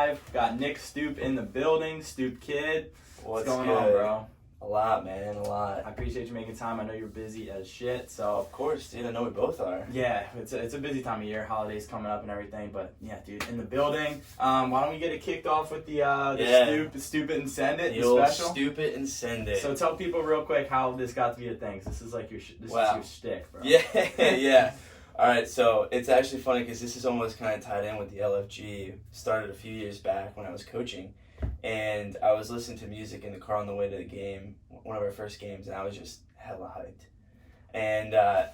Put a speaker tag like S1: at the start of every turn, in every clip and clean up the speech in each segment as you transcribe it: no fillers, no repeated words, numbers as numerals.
S1: live. Got Nick Stoop in the building. Stoop Kid. What's going on, bro?
S2: A lot, man, a lot.
S1: I appreciate you making time. I know you're busy as shit, so...
S2: Of course, dude. I know we both are.
S1: Yeah, it's a busy time of year. Holidays coming up and everything, but yeah, dude, in the building. Why don't we get it kicked off with the Stoop It and Send It,
S2: the
S1: special?
S2: Stoop It and Send It.
S1: So tell people real quick how this got to be a thing. This is like is your shtick, bro.
S2: Yeah, yeah. All right, so it's actually funny because this is almost kind of tied in with the LFG. Started a few years back when I was coaching, and I was listening to music in the car on the way to the game, one of our first games, and I was just hella hyped. And I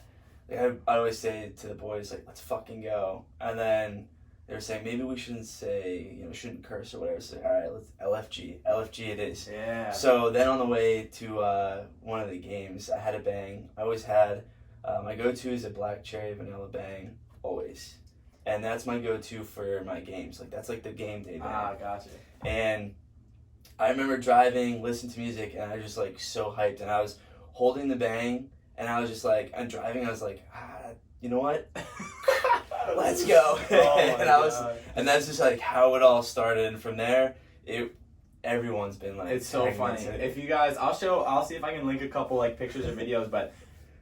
S2: always say to the boys, like, let's fucking go. And then they were saying, maybe we shouldn't say, shouldn't curse or whatever. So, all right, let's LFG it is.
S1: Yeah.
S2: So then on the way to one of the games, I had a bang. I always had, my go-to is a black cherry vanilla bang, always. And that's my go-to for my games. Like, that's like the game day bang.
S1: Ah, gotcha.
S2: And I remember driving, listening to music, and I was just like so hyped. And I was holding the bang, and I was just like, I'm driving. I was like, you know what? Let's go. And that's just like how it all started. And from there, everyone's been like,
S1: it's so funny. If you guys, I'll see if I can link a couple like pictures or videos, but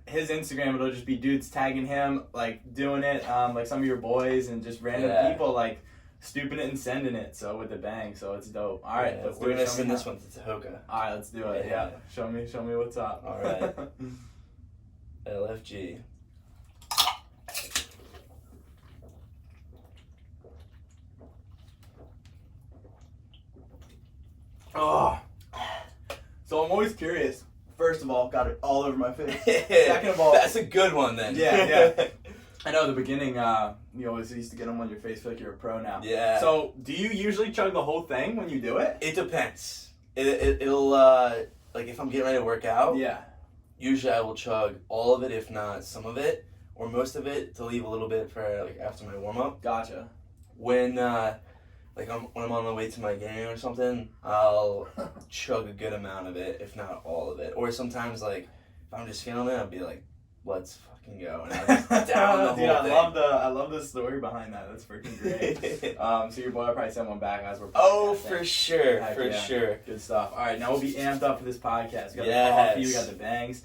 S1: his Instagram, it'll just be dudes tagging him, like doing it, like some of your boys and just random people like stooping it and sending it. So with the bang, so it's dope. All right,
S2: we're gonna send this one to Tahoka.
S1: All right, let's do it. Yeah. Show me what's up.
S2: All right. LFG.
S1: Oh, so I'm always curious. First of all, got it all over my face. Second of all,
S2: that's a good one then.
S1: Yeah. I know the beginning, you always used to get them on your face. Feel like you're a pro now.
S2: Yeah.
S1: So, do you usually chug the whole thing when you do it?
S2: It depends. It'll like if I'm getting ready to work out.
S1: Yeah.
S2: Usually I will chug all of it, if not some of it, or most of it, to leave a little bit for like after my warm up.
S1: Gotcha.
S2: When when I'm on the way to my game or something, I'll chug a good amount of it, if not all of it. Or sometimes, like, if I'm just feeling it, I'll be like, let's fucking go. And I'll just down the whole thing.
S1: I love the story behind that. That's freaking great. So your boy will probably send one back as we're podcasting.
S2: Oh, for sure. Sure.
S1: Good stuff. All right, now we'll be amped up for this podcast. We got the coffee, we got the bangs.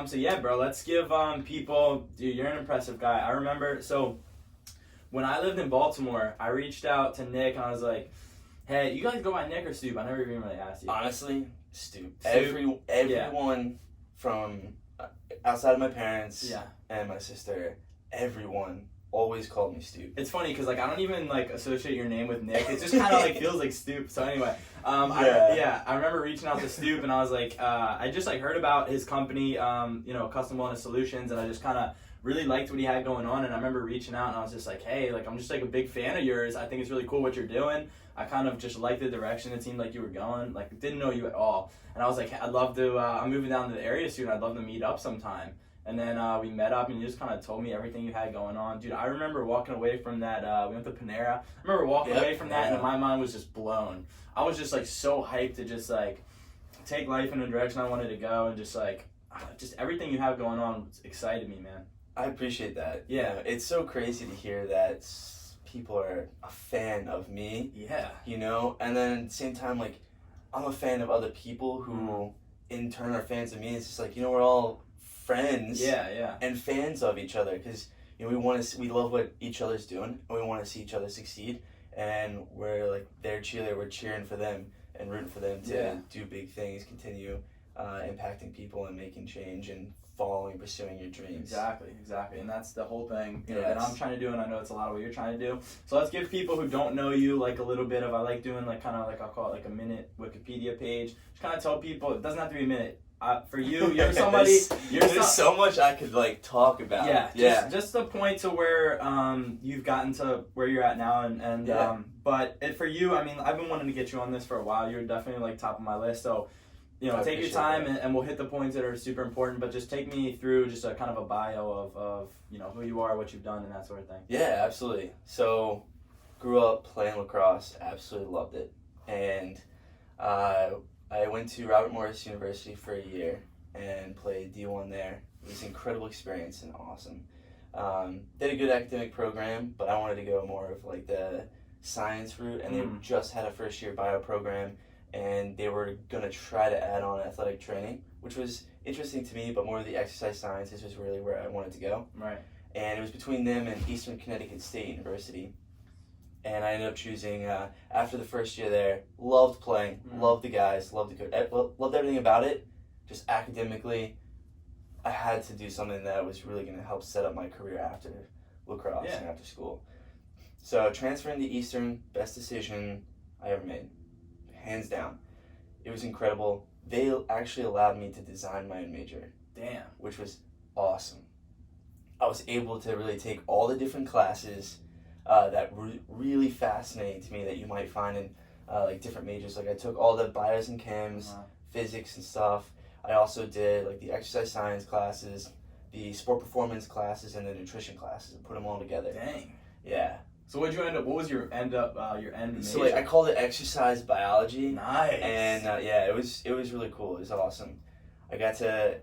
S1: So yeah, bro, let's give people, dude, you're an impressive guy. I remember, so when I lived in Baltimore, I reached out to Nick and I was like, hey, you guys go by Nick or Stoop? I never even really asked you.
S2: Honestly, Stoop. Everyone from outside of my parents and my sister, everyone always called me Stoop.
S1: It's funny because like I don't even like associate your name with Nick. It just kind of like feels like Stoop. So anyway, I remember reaching out to Stoop and I was like, I just like heard about his company, Custom Wellness Solutions, and I just kind of really liked what he had going on. And I remember reaching out and I was just like, hey, like I'm just like a big fan of yours. I think it's really cool what you're doing. I kind of just liked the direction it seemed like you were going. Like didn't know you at all. And I was like, I'd love to. I'm moving down to the area soon. I'd love to meet up sometime. And then we met up and you just kind of told me everything you had going on. Dude, I remember walking away from that, we went to Panera. I remember walking away from that and my mind was just blown. I was just like so hyped to just like take life in the direction I wanted to go and just like, just everything you have going on excited me, man.
S2: I appreciate that.
S1: Yeah.
S2: It's so crazy to hear that people are a fan of me.
S1: Yeah.
S2: And then at the same time, like, I'm a fan of other people who in turn are fans of me. It's just like, we're all friends and fans of each other because we love what each other's doing and we want to see each other succeed, and we're like their cheerleader, we're cheering for them and rooting for them to do big things, continue impacting people and making change and pursuing your dreams.
S1: Exactly, and that's the whole thing that I'm trying to do, and I know it's a lot of what you're trying to do. So let's give people who don't know you like a little bit of, I like doing like kind of like, I'll call it like a minute Wikipedia page. Just kind of tell people, it doesn't have to be a minute. For you, you're somebody.
S2: There's so much I could like talk about.
S1: Just the point to where you've gotten to where you're at now, but for you, I mean, I've been wanting to get you on this for a while. You're definitely like top of my list. So, take your time and we'll hit the points that are super important. But just take me through just a kind of a bio of who you are, what you've done, and that sort of thing.
S2: Yeah, absolutely. So, grew up playing lacrosse. Absolutely loved it, and I went to Robert Morris University for a year and played D1 there. It was an incredible experience and awesome. Did a good academic program, but I wanted to go more of like the science route, and they just had a first year bio program, and they were going to try to add on athletic training, which was interesting to me, but more of the exercise sciences was really where I wanted to go.
S1: Right.
S2: And it was between them and Eastern Connecticut State University. And I ended up choosing, after the first year there, loved playing, loved the guys, loved the coach, loved everything about it. Just academically, I had to do something that was really going to help set up my career after lacrosse and after school. So transferring to Eastern, best decision I ever made, hands down. It was incredible. They actually allowed me to design my own major.
S1: Damn.
S2: Which was awesome. I was able to really take all the different classes that were really fascinating to me that you might find in like different majors. Like I took all the bios and chems, physics and stuff. I also did like the exercise science classes, the sport performance classes, and the nutrition classes, and put them all together.
S1: Dang.
S2: Yeah.
S1: So what was your end major?
S2: So like I called it exercise biology.
S1: Nice.
S2: And it was really cool. It was awesome. I got to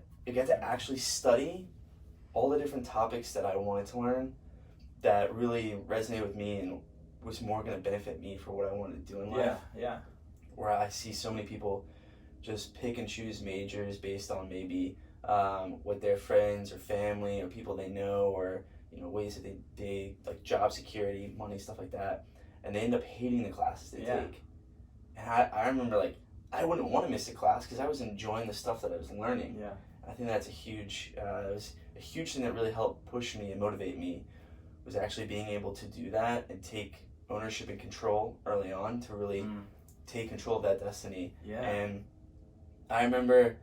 S2: actually study all the different topics that I wanted to learn that really resonated with me and was more going to benefit me for what I wanted to do in life.
S1: Yeah.
S2: Where I see so many people just pick and choose majors based on maybe what their friends or family or people they know, or ways that they like job security, money, stuff like that, and they end up hating the classes they take. And I remember like I wouldn't want to miss a class because I was enjoying the stuff that I was learning.
S1: Yeah.
S2: I think that's a huge thing that really helped push me and motivate me, was actually being able to do that and take ownership and control early on to really take control of that destiny.
S1: Yeah.
S2: And I remember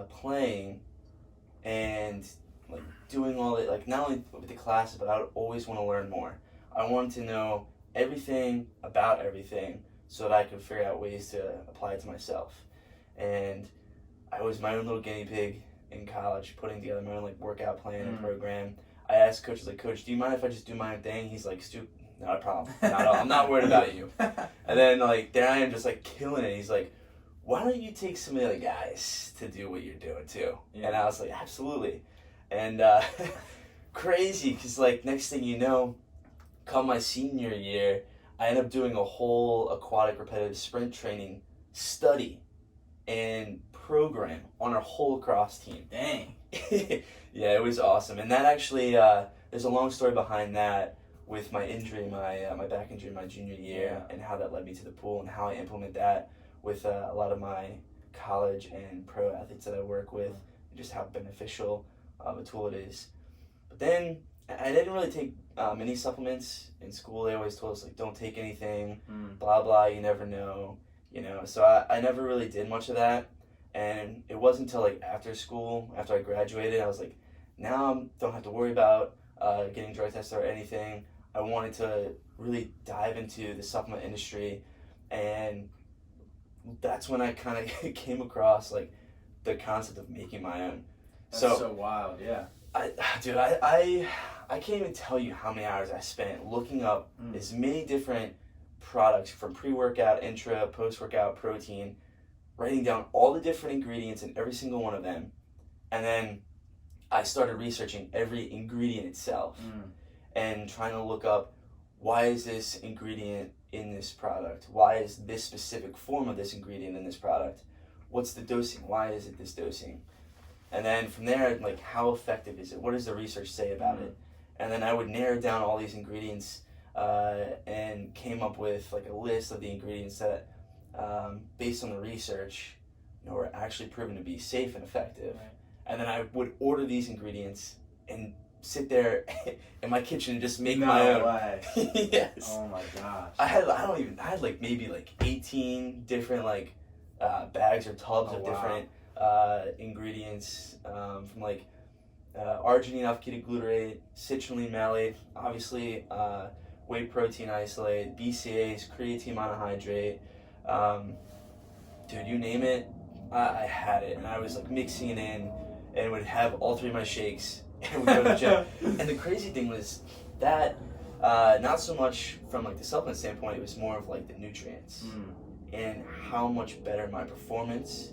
S2: playing and like doing all it, like not only with the classes, but I would always want to learn more. I wanted to know everything about everything so that I could figure out ways to apply it to myself. And I was my own little guinea pig in college, putting together my own like workout plan and program. I asked coaches, like, Coach, do you mind if I just do my own thing? He's like, Stoop, not a problem. I'm not worried about you. And then like there I am just like killing it. He's like, why don't you take some of the other guys to do what you're doing too? Yeah. And I was like, absolutely. And crazy, because like next thing you know, come my senior year, I end up doing a whole aquatic repetitive sprint training study and program on our whole lacrosse team.
S1: Dang.
S2: Yeah, it was awesome. And that actually, there's a long story behind that with my injury, my back injury my junior year, and how that led me to the pool and how I implement that with a lot of my college and pro athletes that I work with, and just how beneficial of a tool it is. But then I didn't really take any supplements in school. They always told us like, don't take anything, blah blah, you never know, so I never really did much of that. And it wasn't until like after school, after I graduated, I was like, now I don't have to worry about getting drug tested or anything. I wanted to really dive into the supplement industry, and that's when I kind of came across like the concept of making my own.
S1: That's so wild, yeah.
S2: I can't even tell you how many hours I spent looking up as many different products, from pre-workout, intra, post-workout, protein, writing down all the different ingredients in every single one of them. And then I started researching every ingredient itself and trying to look up, why is this ingredient in this product? Why is this specific form of this ingredient in this product? What's the dosing? Why is it this dosing? And then from there, like, how effective is it? What does the research say about it? And then I would narrow down all these ingredients and came up with like a list of the ingredients that, based on the research, were actually proven to be safe and effective. Right. And then I would order these ingredients and sit there in my kitchen and just make my own.
S1: Way.
S2: Yes.
S1: Oh my gosh.
S2: I had like maybe like 18 different like bags or tubs of different ingredients, from like arginine alpha ketoglutarate, citrulline malate, obviously whey protein isolate, BCAAs, creatine monohydrate, dude, you name it, I had it, and I was like mixing it in and would have all three of my shakes and would go to the gym. And the crazy thing was that not so much from like the supplement standpoint, it was more of like the nutrients and how much better my performance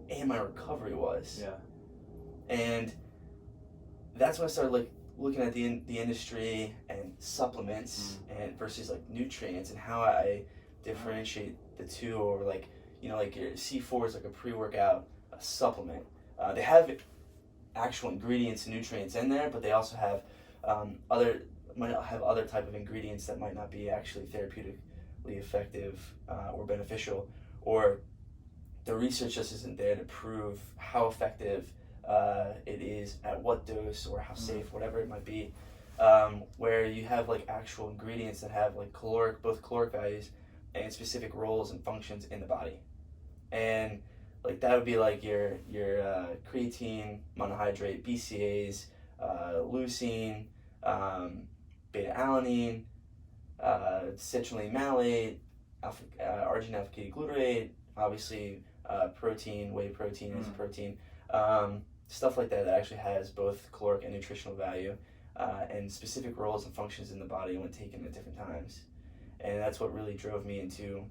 S2: and my recovery was.
S1: Yeah.
S2: And that's when I started like looking at the industry and supplements and versus like nutrients and how I differentiate the two, or like, you know, like your C4 is like a pre-workout supplement. They have actual ingredients and nutrients in there, but they also have might have other type of ingredients that might not be actually therapeutically effective or beneficial, or the research just isn't there to prove how effective it is at what dose or how safe, whatever it might be. Where you have like actual ingredients that have like both caloric values and specific roles and functions in the body. And like that would be like your creatine, monohydrate, BCAAs, leucine, beta alanine, citrulline malate, arginine alpha ketoglutarate, obviously protein, whey protein is a protein, stuff like that actually has both caloric and nutritional value, and specific roles and functions in the body when taken at different times. And that's what really drove me into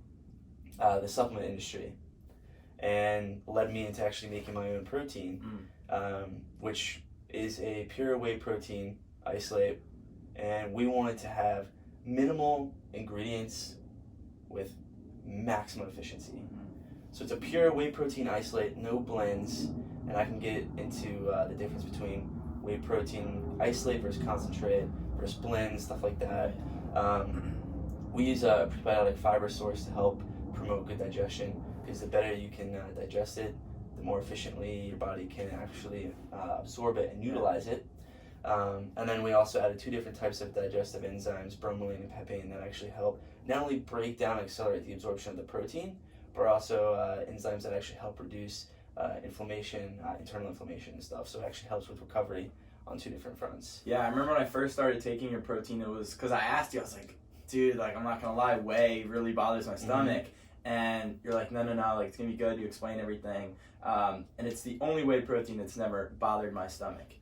S2: the supplement industry and led me into actually making my own protein, which is a pure whey protein isolate. And we wanted to have minimal ingredients with maximum efficiency. So it's a pure whey protein isolate, no blends, and I can get into the difference between whey protein isolate versus concentrate versus blends, stuff like that. We use a prebiotic fiber source to help promote good digestion, because the better you can digest it, the more efficiently your body can actually absorb it and utilize it. And then we also added 2 different types of digestive enzymes, bromelain and papain, that actually help not only break down and accelerate the absorption of the protein, but also enzymes that actually help reduce inflammation, internal inflammation and stuff. So it actually helps with recovery on 2 different fronts.
S1: Yeah, I remember when I first started taking your protein, it was because I asked you, I was like, dude, like, I'm not gonna lie, whey really bothers my stomach. And you're like, no, like, it's gonna be good. You explain everything. And it's the only whey protein that's never bothered my stomach,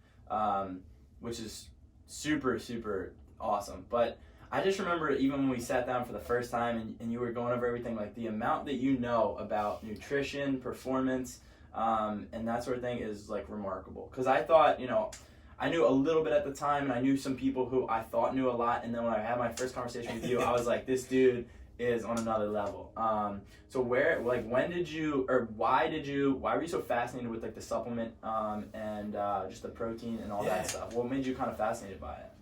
S1: which is super, super awesome. But I just remember even when we sat down for the first time and you were going over everything, like the amount that you know about nutrition, performance, and that sort of thing is like remarkable. Because I thought, you know, I knew a little bit at the time, and I knew some people who I thought knew a lot. And then when I had my first conversation with you, I was like, this dude is on another level. So when did you, or why were you so fascinated with like the supplement and just the protein and all that stuff? What made you kind of fascinated by it?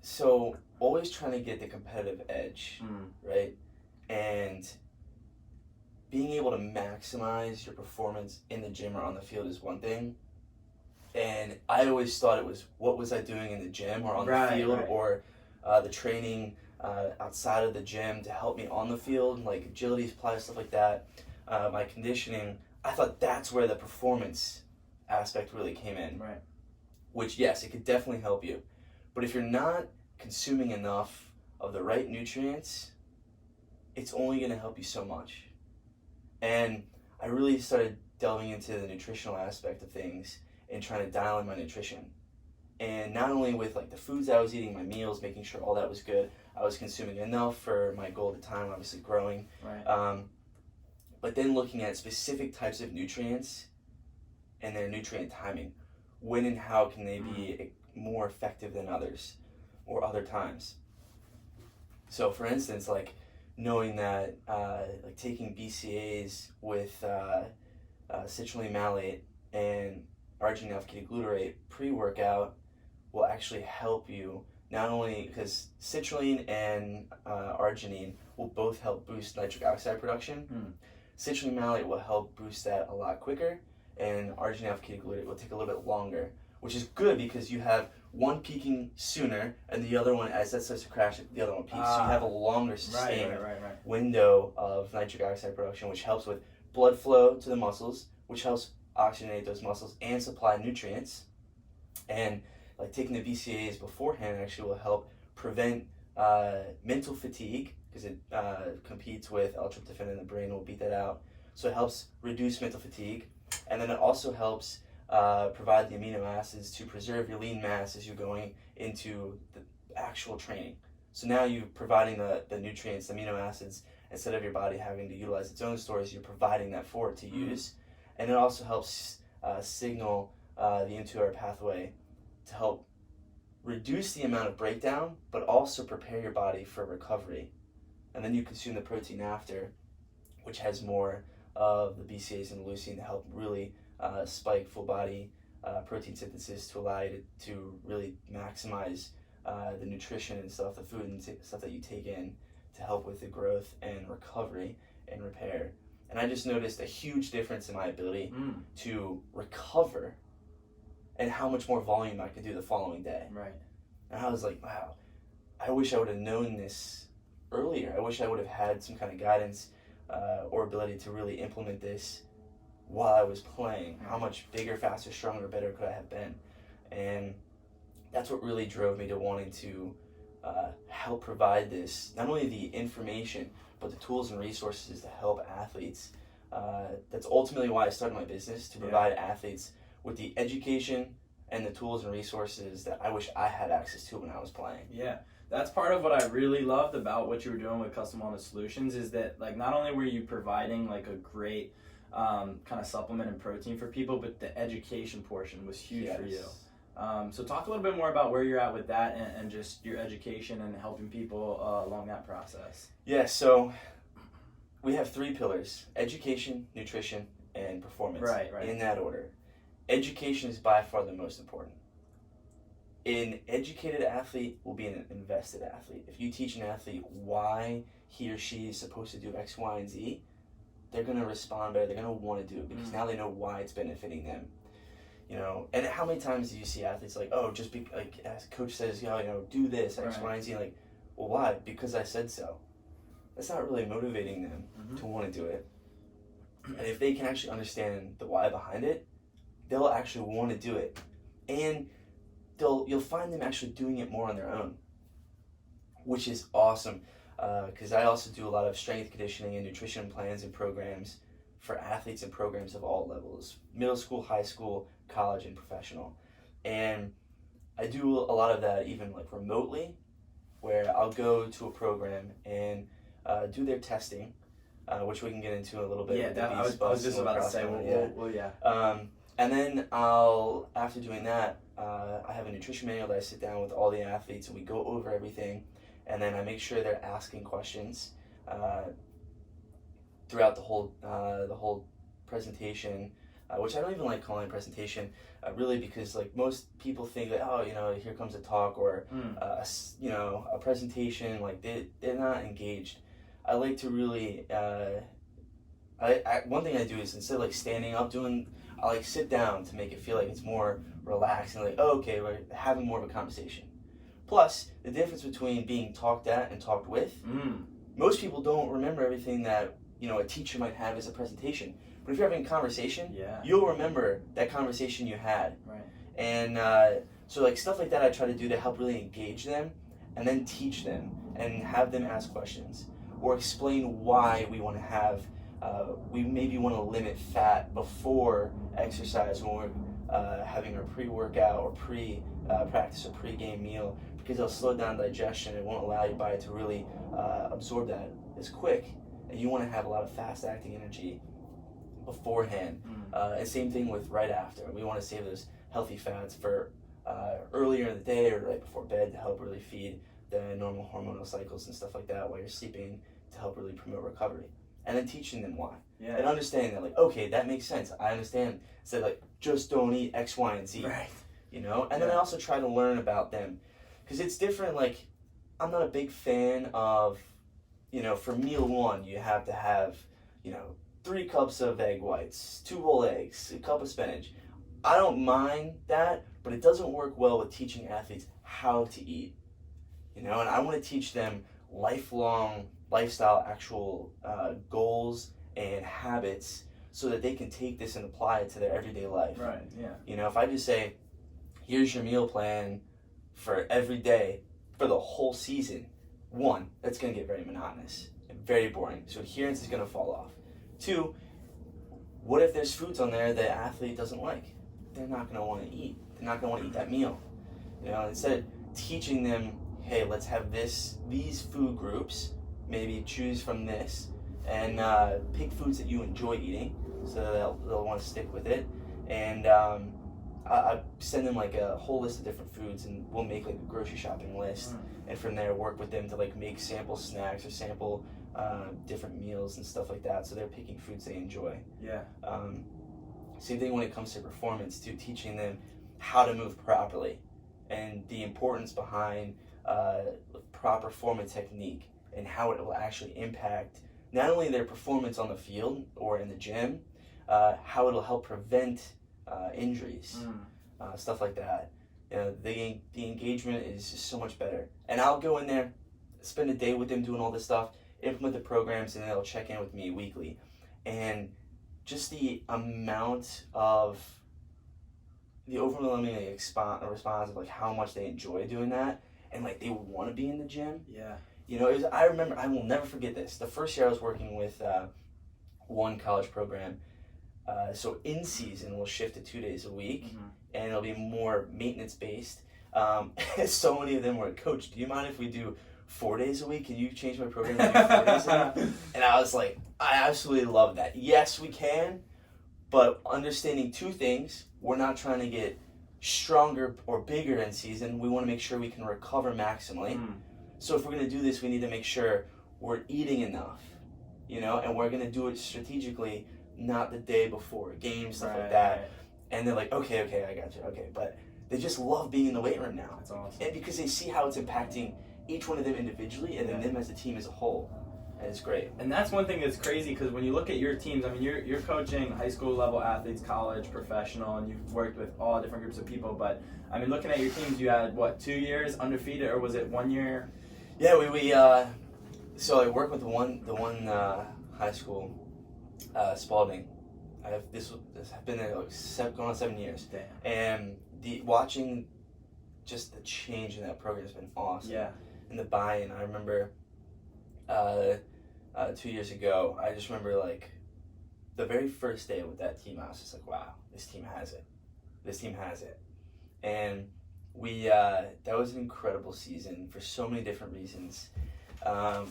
S2: So always trying to get the competitive edge, right? And being able to maximize your performance in the gym or on the field is one thing. And I always thought it was, what was I doing in the gym or on the field, or the training outside of the gym to help me on the field, like agility, supply, stuff like that, my conditioning. I thought that's where the performance aspect really came in.
S1: Right.
S2: Which, yes, it could definitely help you. But if you're not consuming enough of the right nutrients, it's only going to help you so much. And I really started delving into the nutritional aspect of things and trying to dial in my nutrition. And not only with like the foods I was eating, my meals, making sure all that was good, I was consuming enough for my goal at the time, obviously growing.
S1: Right.
S2: But then looking at specific types of nutrients and their nutrient timing. When and how can they be more effective than others or other times? So for instance, like knowing that like taking BCAAs with citrulline malate and arginine alpha ketoglutarate pre-workout will actually help you, not only because citrulline and arginine will both help boost nitric oxide production. Citrulline malate will help boost that a lot quicker, and arginine alpha ketoglutarate will take a little bit longer, which is good because you have one peaking sooner and the other one, as that starts to crash, the other one peaks. So you have a longer sustained window of nitric oxide production, which helps with blood flow to the muscles, which helps oxygenate those muscles and supply nutrients. And like taking the BCAAs beforehand actually will help prevent mental fatigue, because it competes with L-tryptophan in the brain, will beat that out. So it helps reduce mental fatigue. And then it also helps provide the amino acids to preserve your lean mass as you're going into the actual training. So now you're providing the nutrients, the amino acids, instead of your body having to utilize its own stores, you're providing that for it to use. And it also helps signal the mTOR pathway to help reduce the amount of breakdown, but also prepare your body for recovery. And then you consume the protein after, which has more of the BCAAs and the leucine to help really spike full body protein synthesis to allow you to really maximize the nutrition and stuff, the food and stuff that you take in to help with the growth and recovery and repair. And I just noticed a huge difference in my ability to recover and how much more volume I could do the following day.
S1: Right.
S2: And I was like, wow, I wish I would have known this earlier. I wish I would have had some kind of guidance or ability to really implement this while I was playing. How much bigger, faster, stronger, better could I have been? And that's what really drove me to wanting to help provide this, not only the information, but the tools and resources to help athletes. That's ultimately why I started my business, to provide athletes with the education and the tools and resources that I wish I had access to when I was playing.
S1: Yeah, that's part of what I really loved about what you were doing with Custom Wellness Solutions, is that like not only were you providing like a great kind of supplement and protein for people, but the education portion was huge for you. So talk a little bit more about where you're at with that and just your education and helping people along that process.
S2: Yeah, so we have 3 pillars: education, nutrition, and performance.
S1: Right.
S2: In that order. Education is by far the most important. An educated athlete will be an invested athlete. If you teach an athlete why he or she is supposed to do X, Y, and Z, they're going to respond better. They're going to want to do it because now they know why it's benefiting them. You know, and how many times do you see athletes like, oh, just be like, as coach says, do this, X, Y, and Z. Like, well, why? Because I said so. That's not really motivating them to want to do it. And if they can actually understand the why behind it, they'll actually want to do it. And you'll find them actually doing it more on their own, which is awesome. Because I also do a lot of strength conditioning and nutrition plans and programs for athletes and programs of all levels: middle school, high school, college, and professional. And I do a lot of that even like remotely, where I'll go to a program and do their testing, which we can get into a little bit.
S1: Yeah, I was just about to say,
S2: and then after doing that, I have a nutrition manual that I sit down with all the athletes and we go over everything, and then I make sure they're asking questions throughout the whole presentation, which I don't even like calling a presentation, really, because like most people think that, oh, here comes a talk or a presentation, like they're not engaged. I like to really one thing I do is, instead of like standing up I like sit down to make it feel like it's more relaxed and like, oh, okay, we're having more of a conversation. Plus, the difference between being talked at and talked with, most people don't remember everything that a teacher might have as a presentation. But if you're having a conversation, you'll remember that conversation you had.
S1: Right.
S2: And so like stuff like that I try to do to help really engage them, and then teach them and have them ask questions or explain why we want to have we maybe want to limit fat before exercise when we're having our pre-workout or pre-practice or pre-game meal, because it'll slow down digestion. It won't allow your body to really absorb that as quick, and you want to have a lot of fast-acting energy beforehand. And same thing with right after. We want to save those healthy fats for earlier in the day or right before bed to help really feed the normal hormonal cycles and stuff like that while you're sleeping, to help really promote recovery. And then teaching them why. And understanding that, like, okay, that makes sense. I understand. So like, just don't eat X, Y, and Z.
S1: Right.
S2: And then I also try to learn about them, because it's different. Like, I'm not a big fan of, for meal 1, you have to have, 3 cups of egg whites, 2 whole eggs, a cup of spinach. I don't mind that, but it doesn't work well with teaching athletes how to eat. And I want to teach them lifelong lifestyle actual goals and habits, so that they can take this and apply it to their everyday life.
S1: Right. Yeah.
S2: If I just say, here's your meal plan for every day for the whole season, 1, that's going to get very monotonous and very boring. So adherence is going to fall off. 2, what if there's foods on there the athlete doesn't like? They're not going to want to eat. They're not going to want to eat that meal. Instead of teaching them, hey, let's have these food groups, maybe choose from this, and pick foods that you enjoy eating, so they'll want to stick with it. And I send them like a whole list of different foods, and we'll make like a grocery shopping list, and from there work with them to like make sample snacks or sample different meals and stuff like that. So they're picking foods they enjoy.
S1: Yeah.
S2: Same thing when it comes to performance, to teaching them how to move properly and the importance behind proper form and technique and how it will actually impact not only their performance on the field or in the gym, how it'll help prevent injuries, stuff like that. You know, the engagement is just so much better. And I'll go in there, spend a day with them doing all this stuff, implement the programs, and they'll check in with me weekly. And just the amount of the overwhelming response of like how much they enjoy doing that, and like they want to be in the gym.
S1: Yeah.
S2: You know, I remember, I will never forget this. The first year I was working with one college program, so in season we'll shift to 2 days a week, and it'll be more maintenance based. So many of them were, Coach, do you mind if we do 4 days a week? Can you change my program to do 4 days a week? And I was like, I absolutely love that. Yes, we can, but understanding two things: we're not trying to get stronger or bigger in season. We want to make sure we can recover maximally. So if we're going to do this, we need to make sure we're eating enough, you know, and we're going to do it strategically, not the day before games, stuff like that. Right. And they're like, okay, I got you, okay. But they just love being in the weight room now.
S1: That's awesome.
S2: And because they see how it's impacting each one of them individually and then them as a team as a whole. And it's great.
S1: And that's one thing that's crazy, because when you look at your teams, I mean, you're coaching high school level athletes, college, professional, and you've worked with all different groups of people. But I mean, looking at your teams, you had what, 2 years undefeated, or was it 1 year?
S2: Yeah, we so I work with the one high school, Spalding. This has been there like going on 7 years.
S1: Damn.
S2: And watching just the change in that program has been awesome.
S1: Yeah.
S2: And the buy-in, I remember 2 years ago, I just remember like the very first day with that team, I was just like, wow, this team has it. This team has it. And that was an incredible season for so many different reasons.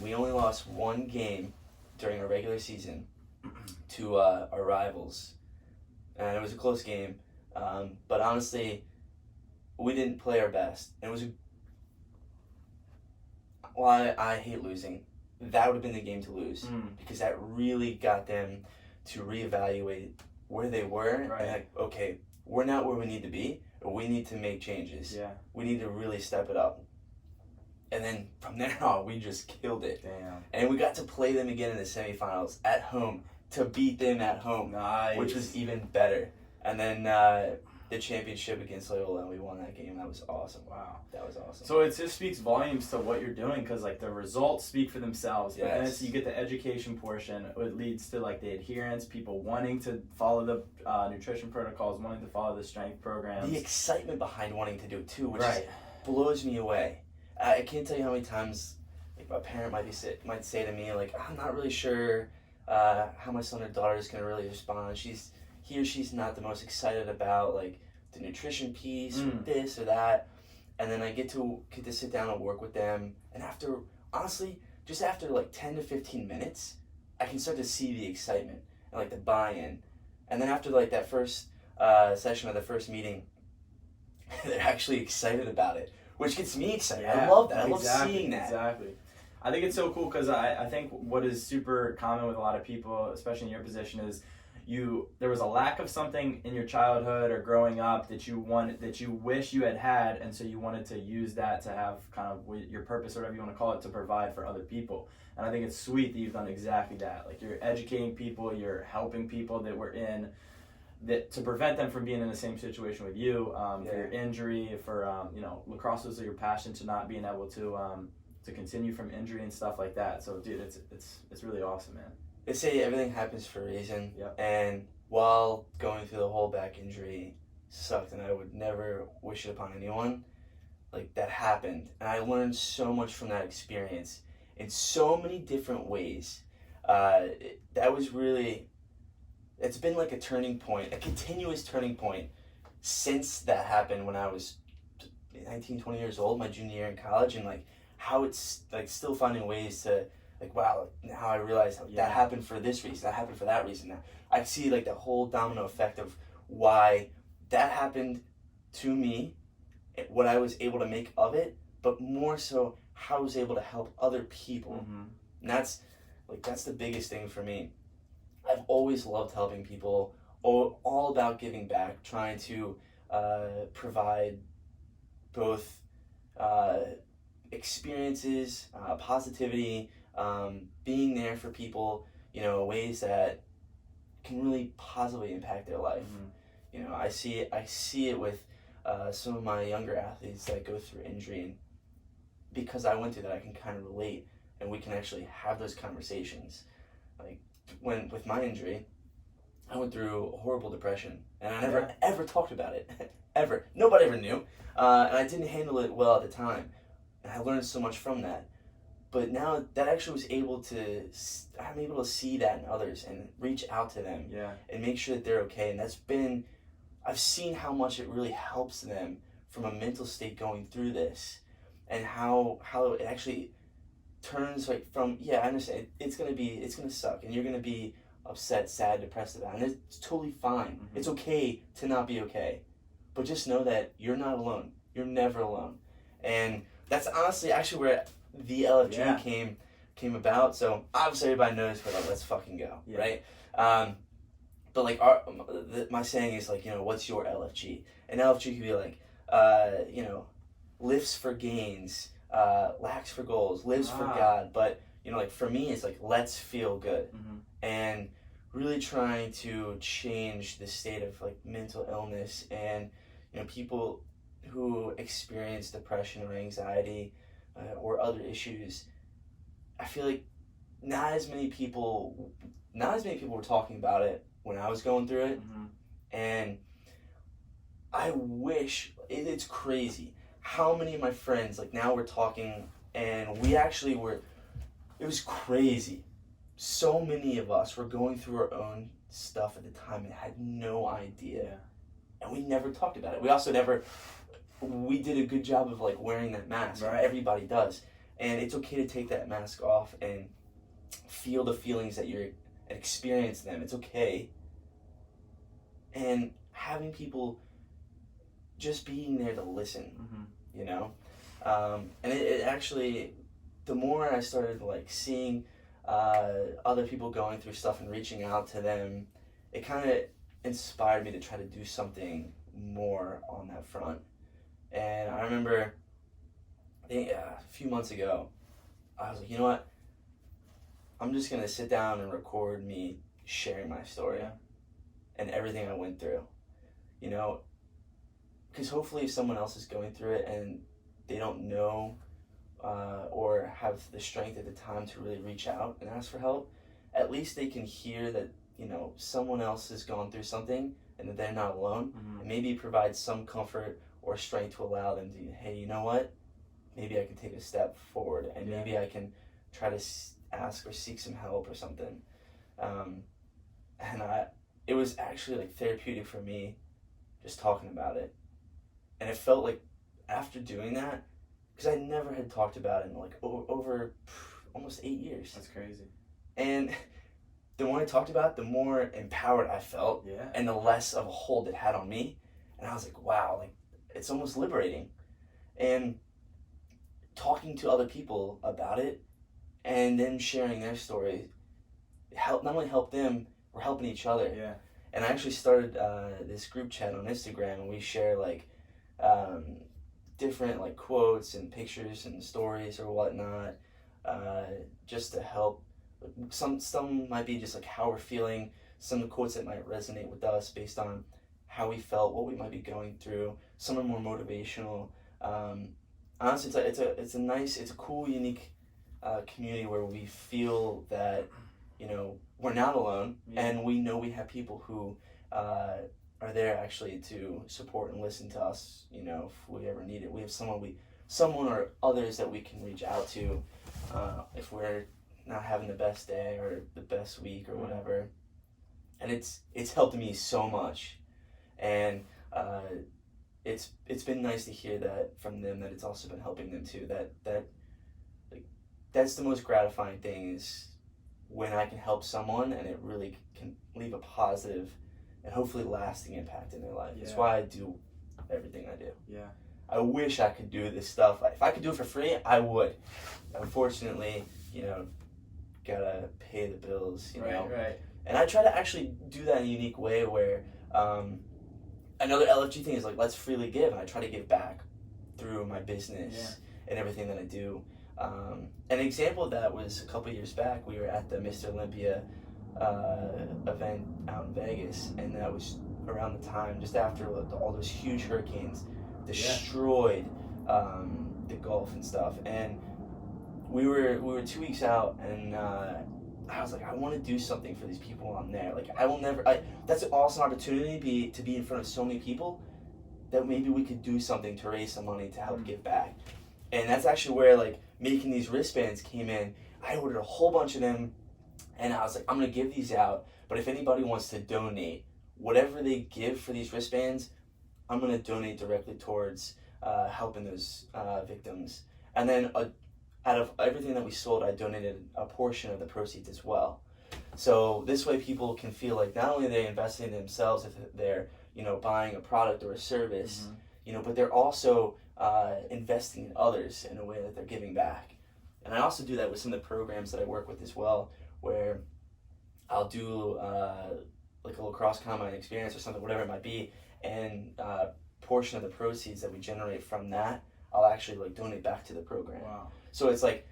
S2: We only lost one game during our regular season to our rivals, and it was a close game. But honestly, we didn't play our best. It was I hate losing. That would have been the game to lose, because that really got them to reevaluate where they were.
S1: Right.
S2: And like, okay, we're not where we need to be. We need to make changes.
S1: Yeah.
S2: We need to really step it up. And then from there on, we just killed it.
S1: Damn.
S2: And we got to play them again in the semifinals at home, to beat them at home.
S1: Nice.
S2: Which was even better. And then the championship against Loyola, and we won that game. That was awesome.
S1: Wow.
S2: That was awesome.
S1: So it just speaks volumes to what you're doing, because like the results speak for themselves. But then you get the education portion. It leads to like the adherence, people wanting to follow the nutrition protocols, wanting to follow the strength programs.
S2: The excitement behind wanting to do it too, which
S1: right.
S2: blows me away. I can't tell you how many times like my parent might say to me, like, I'm not really sure how my son or daughter is going to really respond. He or she's not the most excited about like the nutrition piece, or this or that. And then I get to sit down and work with them. And honestly, just after like 10 to 15 minutes, I can start to see the excitement and like the buy-in. And then after like that first session of the first meeting, they're actually excited about it, which gets me excited.
S1: Yeah,
S2: I love that. I
S1: exactly,
S2: love seeing that.
S1: Exactly. I think it's so cool, because I think what is super common with a lot of people, especially in your position, is there was a lack of something in your childhood or growing up that you wish you had, and so you wanted to use that to have kind of your purpose, or whatever you want to call it, to provide for other people. And I think it's sweet that you've done exactly that. Like, you're educating people, you're helping people that were in that to prevent them from being in the same situation with you, for your injury, for lacrosse was your passion, to not being able to continue from injury and stuff like that. So dude, it's really awesome, man.
S2: They say everything happens for a reason.
S1: Yep.
S2: And while going through the whole back injury sucked, and I would never wish it upon anyone, like, that happened. And I learned so much from that experience in so many different ways. That was really, it's been like a turning point, a continuous turning point since that happened when I was 19, 20 years old, my junior year in college, and like how it's like still finding ways to, like, wow, now I realize how that happened for this reason, that happened for that reason. Now I see like the whole domino effect of why that happened to me, what I was able to make of it, but more so how I was able to help other people. And that's the biggest thing for me. I've always loved helping people, all about giving back, trying to provide both experiences, positivity, being there for people, ways that can really positively impact their life. I see it with some of my younger athletes that go through injury, and because I went through that, I can kind of relate, and we can actually have those conversations. Like with my injury, I went through horrible depression, and I never ever talked about it, ever. Nobody ever knew, and I didn't handle it well at the time, and I learned so much from that. But now that actually I'm able to see that in others and reach out to them and make sure that they're okay. And I've seen how much it really helps them from a mental state going through this, and how it actually turns from, I understand it's gonna suck, and you're gonna be upset, sad, depressed about it, and it's totally fine. It's okay to not be okay, but just know that you're not alone. You're never alone. And that's honestly actually where the LFG came about. So obviously everybody knows for let's fucking go, right? But like my saying is like, what's your LFG? And LFG could be like, lifts for gains, lacks for goals, lives for God. But like for me, it's like, let's feel good. And really trying to change the state of like mental illness, and people who experience depression or anxiety or other issues. I feel like not as many people were talking about it when I was going through it. And I wish, it's crazy how many of my friends, like now we're talking, and it was crazy. So many of us were going through our own stuff at the time and had no idea. And we never talked about it. We also we did a good job of like wearing that mask. Right. Everybody does. And it's okay to take that mask off and feel the feelings that you're, experience them. It's okay. And having people just being there to listen, and it actually, the more I started like seeing other people going through stuff and reaching out to them, it kind of inspired me to try to do something more on that front. And I remember a few months ago, I was like, you know what? I'm just going to sit down and record me sharing my story and everything I went through. Because hopefully if someone else is going through it and they don't know or have the strength at the time to really reach out and ask for help, at least they can hear that, someone else has gone through something and that they're not alone, and maybe provide some comfort or strength to allow them to, hey, you know what? Maybe I can take a step forward, and maybe I can try to ask or seek some help or something. And it was actually like therapeutic for me just talking about it. And it felt like after doing that, because I never had talked about it in like over almost 8 years.
S1: That's crazy.
S2: And the more I talked about it, the more empowered I felt, and the less of a hold it had on me. And I was like, wow, like it's almost liberating. And talking to other people about it and then sharing their story not only help them, we're helping each other. And I actually started this group chat on Instagram, and we share like different like quotes and pictures and stories or whatnot, just to help. Some might be just like how we're feeling, some of the quotes that might resonate with us based on how we felt, what we might be going through. Some are more motivational. Honestly, it's a cool, unique community where we feel that we're not alone, and we know we have people who are there actually to support and listen to us. If we ever need it, we have someone or others that we can reach out to if we're not having the best day or the best week or whatever. And it's helped me so much, and it's been nice to hear that from them, that it's also been helping them too. That's the most gratifying thing, is when I can help someone and it really can leave a positive and hopefully lasting impact in their life. That's why I do everything I do.
S1: Yeah.
S2: I wish I could do this stuff. If I could do it for free, I would. Unfortunately, gotta pay the bills, know.
S1: Right.
S2: And I try to actually do that in a unique way where another LFG thing is like, let's freely give, and I try to give back through my business and everything that I do. An example of that was a couple years back. We were at the Mr. Olympia event out in Vegas, and that was around the time just after all those huge hurricanes destroyed the Gulf and stuff. And we were 2 weeks out, and I was like, I want to do something for these people on there. Like, that's an awesome opportunity to be in front of so many people that maybe we could do something to raise some money to help give back. And that's actually where, like, making these wristbands came in. I ordered a whole bunch of them, and I was like, I'm going to give these out, but if anybody wants to donate, whatever they give for these wristbands, I'm going to donate directly towards helping those victims. And then out of everything that we sold, I donated a portion of the proceeds as well. So this way people can feel like not only are they investing in themselves if they're, buying a product or a service, but they're also investing in others in a way that they're giving back. And I also do that with some of the programs that I work with as well, where I'll do like a lacrosse combine experience or something, whatever it might be, and portion of the proceeds that we generate from that, I'll actually like donate back to the program.
S1: Wow.
S2: So it's like,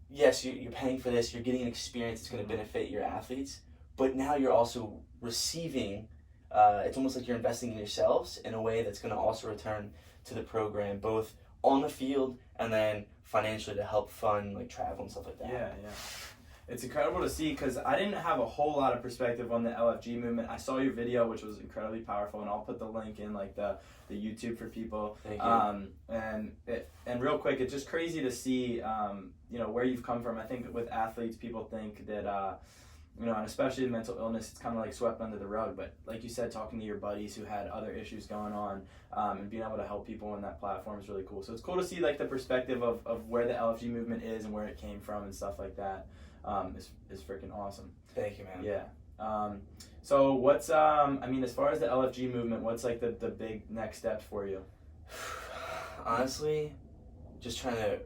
S2: yes, you're paying for this, you're getting an experience that's going to benefit your athletes, but now you're also receiving, it's almost like you're investing in yourselves in a way that's going to also return to the program, both on the field and then financially to help fund like travel and stuff like that.
S1: Yeah. It's incredible to see, because I didn't have a whole lot of perspective on the LFG movement. I saw your video, which was incredibly powerful, and I'll put the link in like the YouTube for people.
S2: Thank you.
S1: And real quick, it's just crazy to see where you've come from. I think with athletes, people think that and especially mental illness, it's kind of like swept under the rug. But like you said, talking to your buddies who had other issues going on, and being able to help people on that platform is really cool. So it's cool to see like the perspective of where the LFG movement is and where it came from and stuff like that. Is freaking awesome.
S2: Thank you, man.
S1: Yeah. So what's as far as the LFG movement, what's like the big next steps for you?
S2: Honestly, just trying to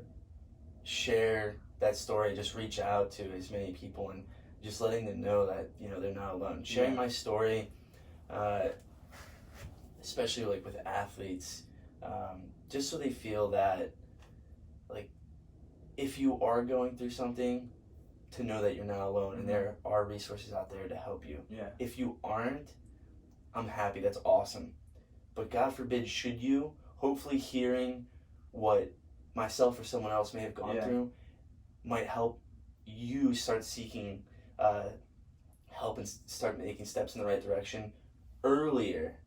S2: share that story, just reach out to as many people and just letting them know that, they're not alone. Sharing my story, especially like with athletes, just so they feel that like if you are going through something, to know that you're not alone and there are resources out there to help you.
S1: Yeah.
S2: If you aren't, I'm happy. That's awesome. But God forbid, should you, hopefully hearing what myself or someone else may have gone through might help you start seeking help and start making steps in the right direction earlier.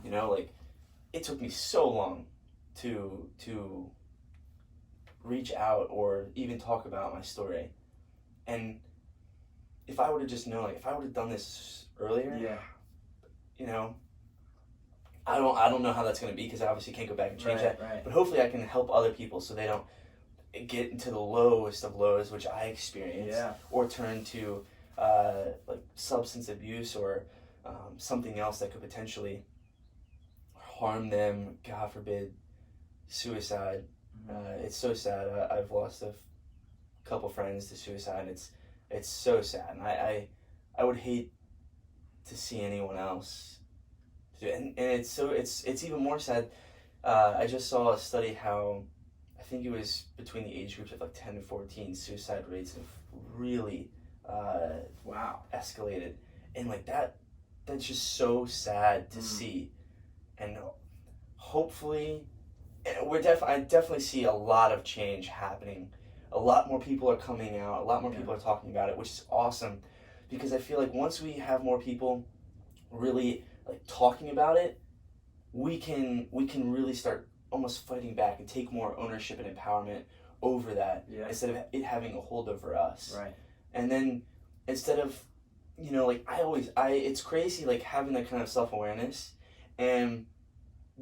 S2: Like it took me so long to reach out or even talk about my story. And if I would have just known, like if I would have done this earlier, I don't know how that's going to be, because I obviously can't go back and change that.
S1: Right.
S2: But hopefully I can help other people so they don't get into the lowest of lows, which I experienced, or turn to like substance abuse or something else that could potentially harm them. God forbid, suicide. It's so sad. I've lost a couple friends to suicide. It's so sad, and I would hate to see anyone else do it. And it's even more sad. I just saw a study how I think it was between the age groups of like 10 and 14, suicide rates have really escalated, and like that's just so sad to see. And hopefully, I definitely see a lot of change happening. A lot more people are coming out. A lot more people are talking about it, which is awesome, because I feel like once we have more people really like talking about it, we can really start almost fighting back and take more ownership and empowerment over that, instead of it having a hold over us.
S1: Right.
S2: And then instead of, like it's crazy like having that kind of self-awareness and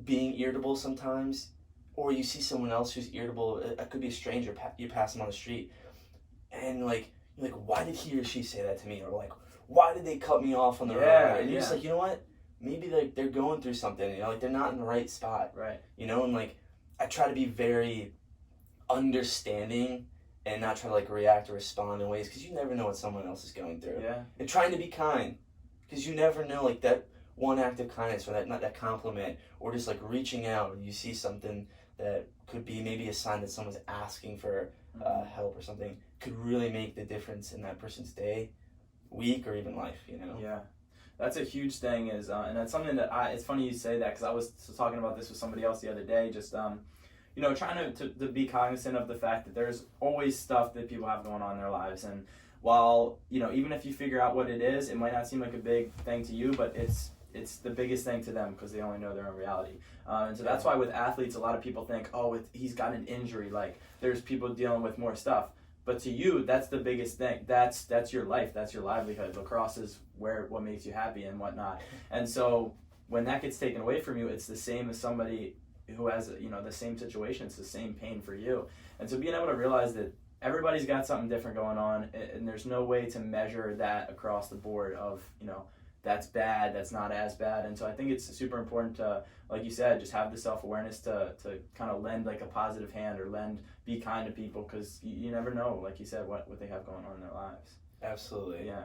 S2: being irritable sometimes, or you see someone else who's irritable. It could be a stranger, you pass them on the street, and like you're like, why did he or she say that to me? Or like, why did they cut me off on the road? And you're just like, you know what? maybe like they're going through something, you know, like they're not in the right spot,
S1: Right.
S2: you know, and like I try to be very understanding and not try to like react or respond in ways, because you never know what someone else is going through.
S1: Yeah.
S2: And trying to be kind, because you never know, like that one act of kindness, or that compliment, or just like reaching out when you see something that could be maybe a sign that someone's asking for help or something, could really make the difference in that person's day, week, or even life, you know?
S1: Yeah. That's a huge thing, is and that's something that it's funny you say that, because I was talking about this with somebody else the other day, just you know, trying to be cognizant of the fact that there's always stuff that people have going on in their lives, and while, you know, even if you figure out what it is, it might not seem like a big thing to you, but it's the biggest thing to them, because they only know their own reality. And so that's why with athletes, a lot of people think, oh, he's got an injury, like there's people dealing with more stuff. But to you, that's the biggest thing. That's your life. That's your livelihood. Lacrosse is what makes you happy and whatnot. And so when that gets taken away from you, it's the same as somebody who has, you know, the same situation. It's the same pain for you. And so being able to realize that everybody's got something different going on, and there's no way to measure that across the board of, you know, that's bad, that's not as bad. And so I think it's super important to, like you said, just have the self-awareness to kind of lend like a positive hand, or be kind to people, because you never know, like you said, what they have going on in their lives.
S2: Absolutely.
S1: Yeah.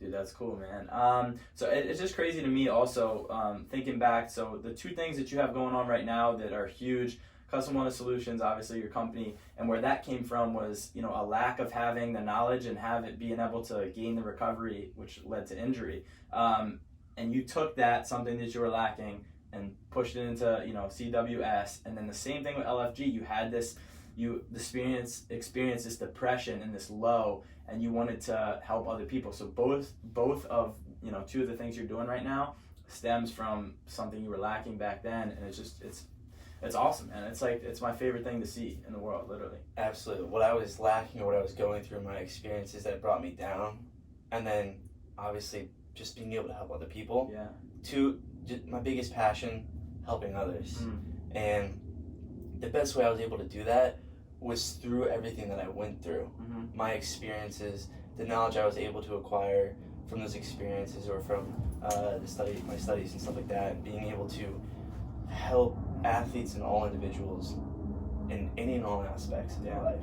S1: Dude, that's cool, man. So it's just crazy to me also, thinking back, so the two things that you have going on right now that are huge, Custom Wellness Solutions, obviously your company, and where that came from was, you know, a lack of having the knowledge and being able to gain the recovery, which led to injury. And you took that, something that you were lacking, and pushed it into, you know, CWS. And then the same thing with LFG. You had this, you experienced this depression and this low, and you wanted to help other people. So both of, you know, two of the things you're doing right now stems from something you were lacking back then, and it's awesome, man. It's my favorite thing to see in the world, literally.
S2: Absolutely. What I was lacking, or what I was going through, my experiences that brought me down, and then obviously just being able to help other people.
S1: Yeah.
S2: My biggest passion, helping others. And the best way I was able to do that was through everything that I went through. My experiences, the knowledge I was able to acquire from those experiences, or from my studies and stuff like that, and being able to help athletes and all individuals in any and all aspects of their life.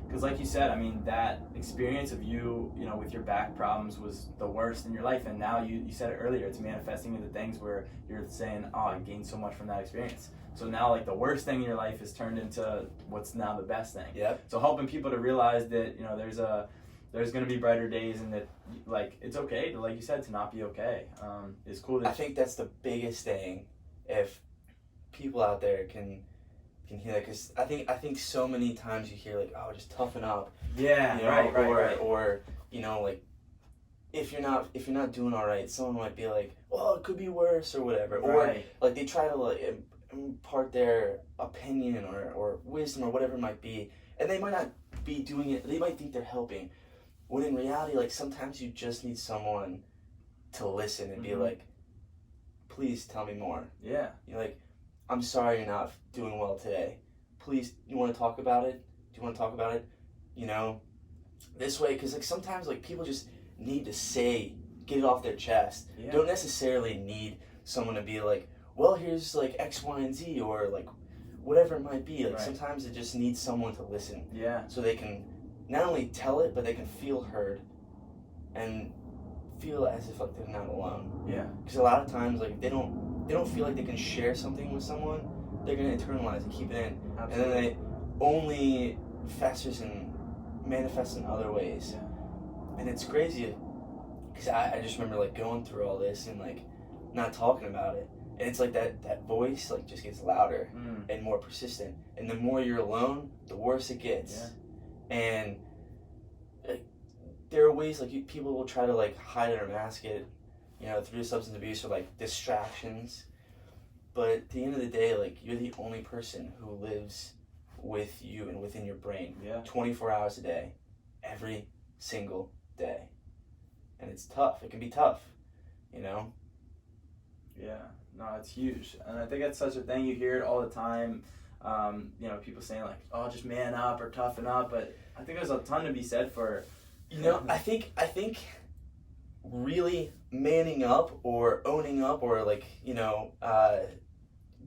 S1: Because like you said, I mean, that experience of you know, with your back problems was the worst in your life, and now you said it earlier, it's manifesting into things where you're saying, oh, I gained so much from that experience. So now, like, the worst thing in your life is turned into what's now the best thing.
S2: Yep.
S1: So helping people to realize that, you know, there's going to be brighter days, and that, like, it's okay to, like you said, to not be okay. It's cool.
S2: I think that's the biggest thing. If people out there can hear that, because I think so many times you hear, like, oh, just toughen up.
S1: Yeah,
S2: you know,
S1: right.
S2: Or you know, like, if you're not doing all right, someone might be like, well, it could be worse, or whatever. Right. Or like they try to like impart their opinion or wisdom or whatever it might be, and they might not be doing it. They might think they're helping, when in reality, like, sometimes you just need someone to listen and be like, please tell me more.
S1: Yeah.
S2: You're like, I'm sorry you're not doing well today. Please, you want to talk about it? Do you want to talk about it? You know, this way, because like sometimes like people just need to get it off their chest.
S1: Yeah.
S2: Don't necessarily need someone to be like, well, here's like X, Y, and Z, or like whatever it might be. Like sometimes it just needs someone to listen.
S1: Yeah.
S2: So they can not only tell it, but they can feel heard and feel as if like they're not alone.
S1: Yeah.
S2: Because a lot of times, like, if they don't feel like they can share something with someone, they're gonna internalize and keep it in. Absolutely. And then it only festers and manifests in other ways.
S1: Yeah.
S2: And it's crazy, because I just remember like going through all this and like not talking about it, and it's like that voice like just gets louder and more persistent, and the more you're alone, the worse it gets.
S1: Yeah.
S2: And there are ways like people will try to like hide it or mask it, you know, through substance abuse or like distractions. But at the end of the day, like, you're the only person who lives with you and within your brain 24 hours a day, every single day. And it's tough. It can be tough, you know?
S1: Yeah, no, it's huge. And I think that's such a thing. You hear it all the time. You know, people saying like, oh, just man up or toughen up. But I think there's a ton to be said for,
S2: you know, I think really manning up or owning up or like,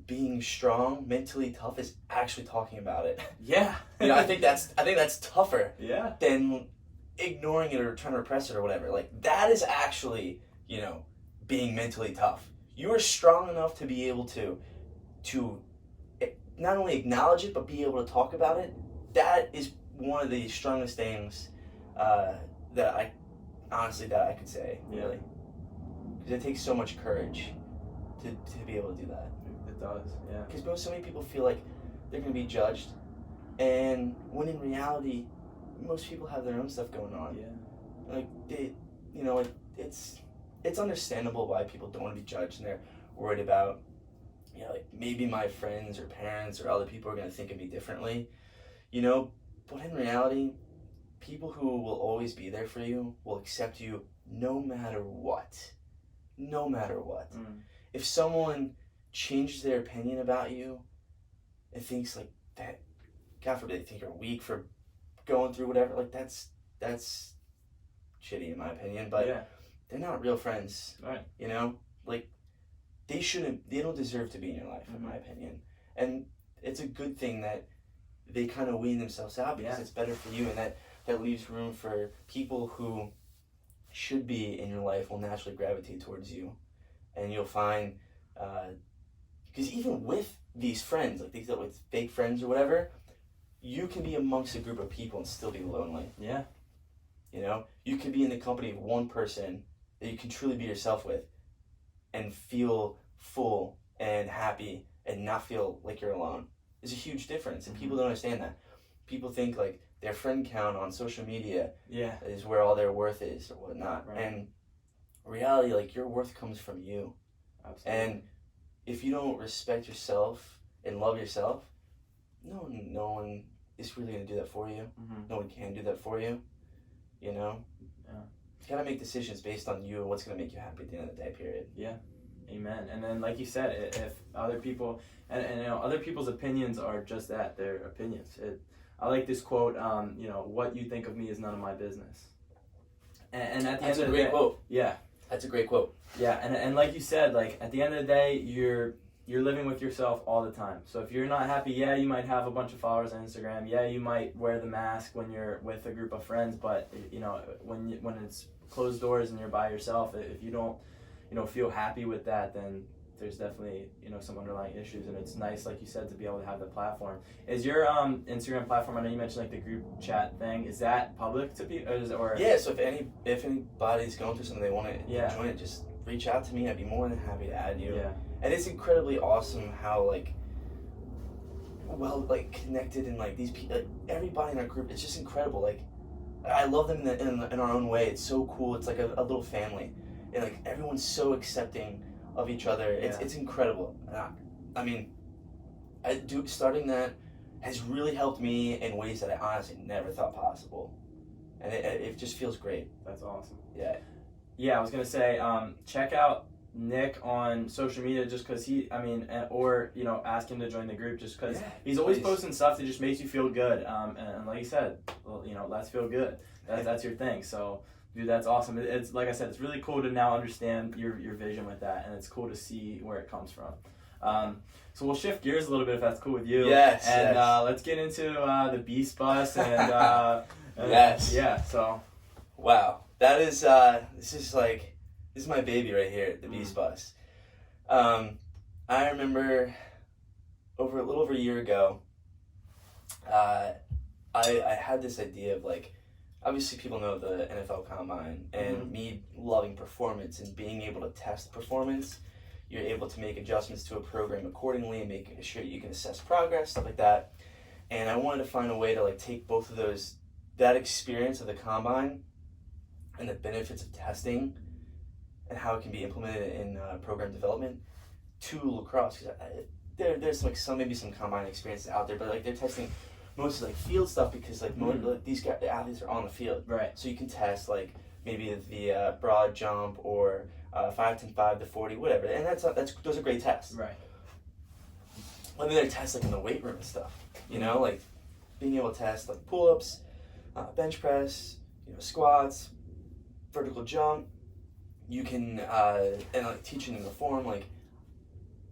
S2: being strong, mentally tough is actually talking about it.
S1: Yeah.
S2: I think that's tougher
S1: Yeah.
S2: than ignoring it or trying to repress it or whatever. Like, that is actually, being mentally tough. You are strong enough to be able to not only acknowledge it, but be able to talk about it. That is one of the strongest things that I could say, really. Because it takes so much courage to be able to do that.
S1: It does, yeah.
S2: Because so many people feel like they're going to be judged, and when in reality, most people have their own stuff going on.
S1: Yeah.
S2: Like, it's understandable why people don't want to be judged, and they're worried about, like, maybe my friends or parents or other people are going to think of me differently, but in reality, people who will always be there for you will accept you no matter what. No matter what. If someone changes their opinion about you and thinks like that, God forbid, they think you're weak for going through whatever, like that's shitty in my opinion, but they're not real friends.
S1: Right.
S2: Like they don't deserve to be in your life, in my opinion. And it's a good thing that they kind of wean themselves out, because it's better for you, and that leaves room for people who should be in your life will naturally gravitate towards you. And you'll find, because even with these friends, like these with fake friends or whatever, you can be amongst a group of people and still be lonely.
S1: Yeah.
S2: You can be in the company of one person that you can truly be yourself with and feel full and happy and not feel like you're alone. There's a huge difference, and people don't understand that. People think like their friend count on social media is where all their worth is or whatnot. Right. And reality, like, your worth comes from you. Absolutely. And if you don't respect yourself and love yourself, no one is really going to do that for you. No one can do that for you. You gotta make decisions based on you and what's going to make you happy at the end of the day, period. Yeah.
S1: Amen. And then, like you said, if other people, and other people's opinions are just that, they're opinions. I like this quote, what you think of me is none of my business. And at the end of the day, that's a great
S2: quote.
S1: Yeah.
S2: That's a great quote.
S1: Yeah, and like you said, like, at the end of the day, you're living with yourself all the time. So if you're not happy, you might have a bunch of followers on Instagram. You might wear the mask when you're with a group of friends, but, when it's closed doors and you're by yourself, if you don't, feel happy with that, then there's definitely, some underlying issues, and it's nice, like you said, to be able to have the platform. Is your Instagram platform, I know you mentioned like the group chat thing, is that public to people?
S2: Yeah, so if anybody's going through something they want to join it, just reach out to me. I'd be more than happy to add you. Yeah. And it's incredibly awesome how connected and like these people, like, everybody in our group, it's just incredible. Like, I love them in our own way. It's so cool. It's like a little family. And like everyone's so accepting of each other. It's incredible. Starting that has really helped me in ways that I honestly never thought possible, and it just feels great.
S1: That's awesome.
S2: Yeah,
S1: I was gonna say, check out Nick on social media, just because or ask him to join the group, just because he's always posting stuff that just makes you feel good. And like you said, well, let's feel good. That's your thing. So. Dude, that's awesome. It's like I said, it's really cool to now understand your vision with that, and it's cool to see where it comes from. So we'll shift gears a little bit if that's cool with you.
S2: Yes.
S1: And let's get into the Beast Bus and
S2: yes.
S1: Yeah. So.
S2: Wow, that is this is my baby right here, the Beast Bus. I remember a little over a year ago. I had this idea of like. Obviously, people know the NFL Combine, and me loving performance and being able to test performance. You're able to make adjustments to a program accordingly and making sure you can assess progress, stuff like that. And I wanted to find a way to like take both of those, that experience of the Combine and the benefits of testing and how it can be implemented in program development to lacrosse. There's like maybe some Combine experiences out there, but like they're testing mostly like field stuff because like these guys, the athletes are on the field, right? So you can test like maybe the broad jump or 5-10-5 to 40, whatever, and those are great tests, right? Well, then there are tests like in the weight room and stuff, like being able to test like pull-ups, bench press, squats, vertical jump, you can and like teaching in the form, like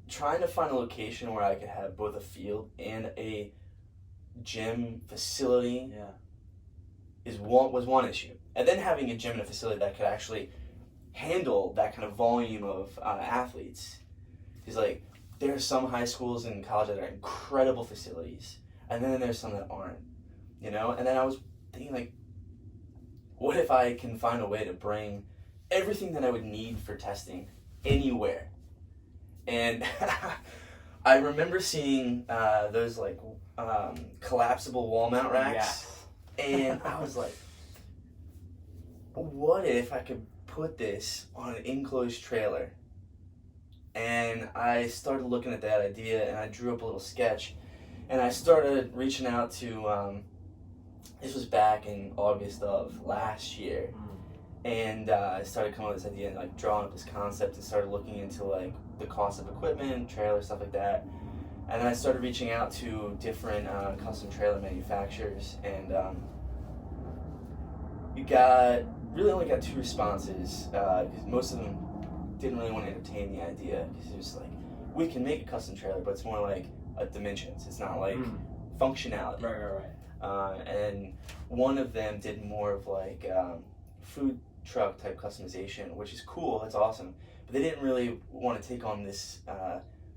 S2: trying to find a location where I could have both a field and a gym facility was one issue, and then having a gym and a facility that could actually handle that kind of volume of athletes is like there are some high schools and colleges that are incredible facilities, and then there's some that aren't, you know. And then I was thinking, like, what if I can find a way to bring everything that I would need for testing anywhere? And I remember seeing those like collapsible wall mount racks, and I was like, what if I could put this on an enclosed trailer? And I started looking at that idea, and I drew up a little sketch, and I started reaching out to, this was back in August of last year, and I started coming up with this idea and like drawing up this concept, and started looking into like the cost of equipment, trailer, stuff like that. And then I started reaching out to different custom trailer manufacturers, and really only got 2 responses, because most of them didn't really want to entertain the idea, because it was like, we can make a custom trailer, but it's more like dimensions. It's not like functionality.
S1: Right.
S2: And one of them did more of like food truck type customization, which is cool. That's awesome. But they didn't really want to take on this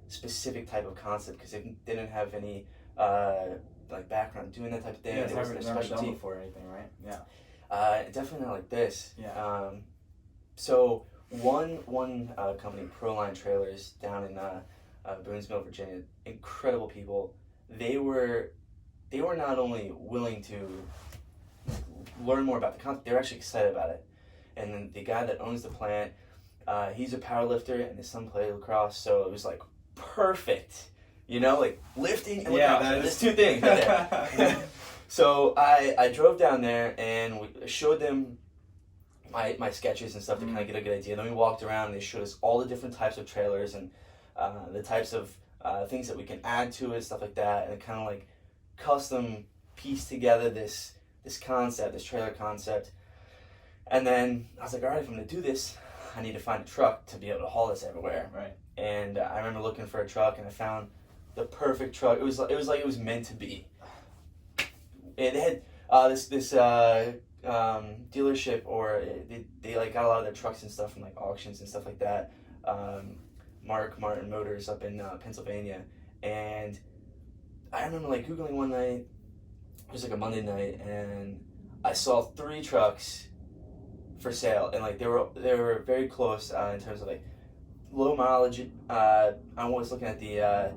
S2: specific type of concept, because they didn't have any like background doing that type of thing.
S1: Yeah, it's never
S2: specialty
S1: done before or anything, right? Yeah.
S2: Definitely not like this.
S1: Yeah.
S2: So one company, Proline Trailers, down in Boonesville, Virginia, incredible people. They were not only willing to learn more about the concept, they were actually excited about it. And then the guy that owns the plant, he's a power lifter, and his son played lacrosse, so it was like perfect, you know, like lifting and lacrosse. There's 2 things right there. So I drove down there, and we showed them my sketches and stuff to kind of get a good idea. Then we walked around, and they showed us all the different types of trailers and the types of things that we can add to it, stuff like that, and it kind of like custom piece together this concept, this trailer concept. And then I was like, all right, if I'm gonna do this, I need to find a truck to be able to haul this everywhere.
S1: Right.
S2: And I remember looking for a truck, and I found the perfect truck. It was like it was meant to be. It had this dealership, or they like got a lot of their trucks and stuff from like auctions and stuff like that. Mark Martin Motors up in Pennsylvania, and I remember like Googling one night. It was like a Monday night, and I saw 3 trucks for sale, and like they were very close in terms of like low mileage. I was looking at the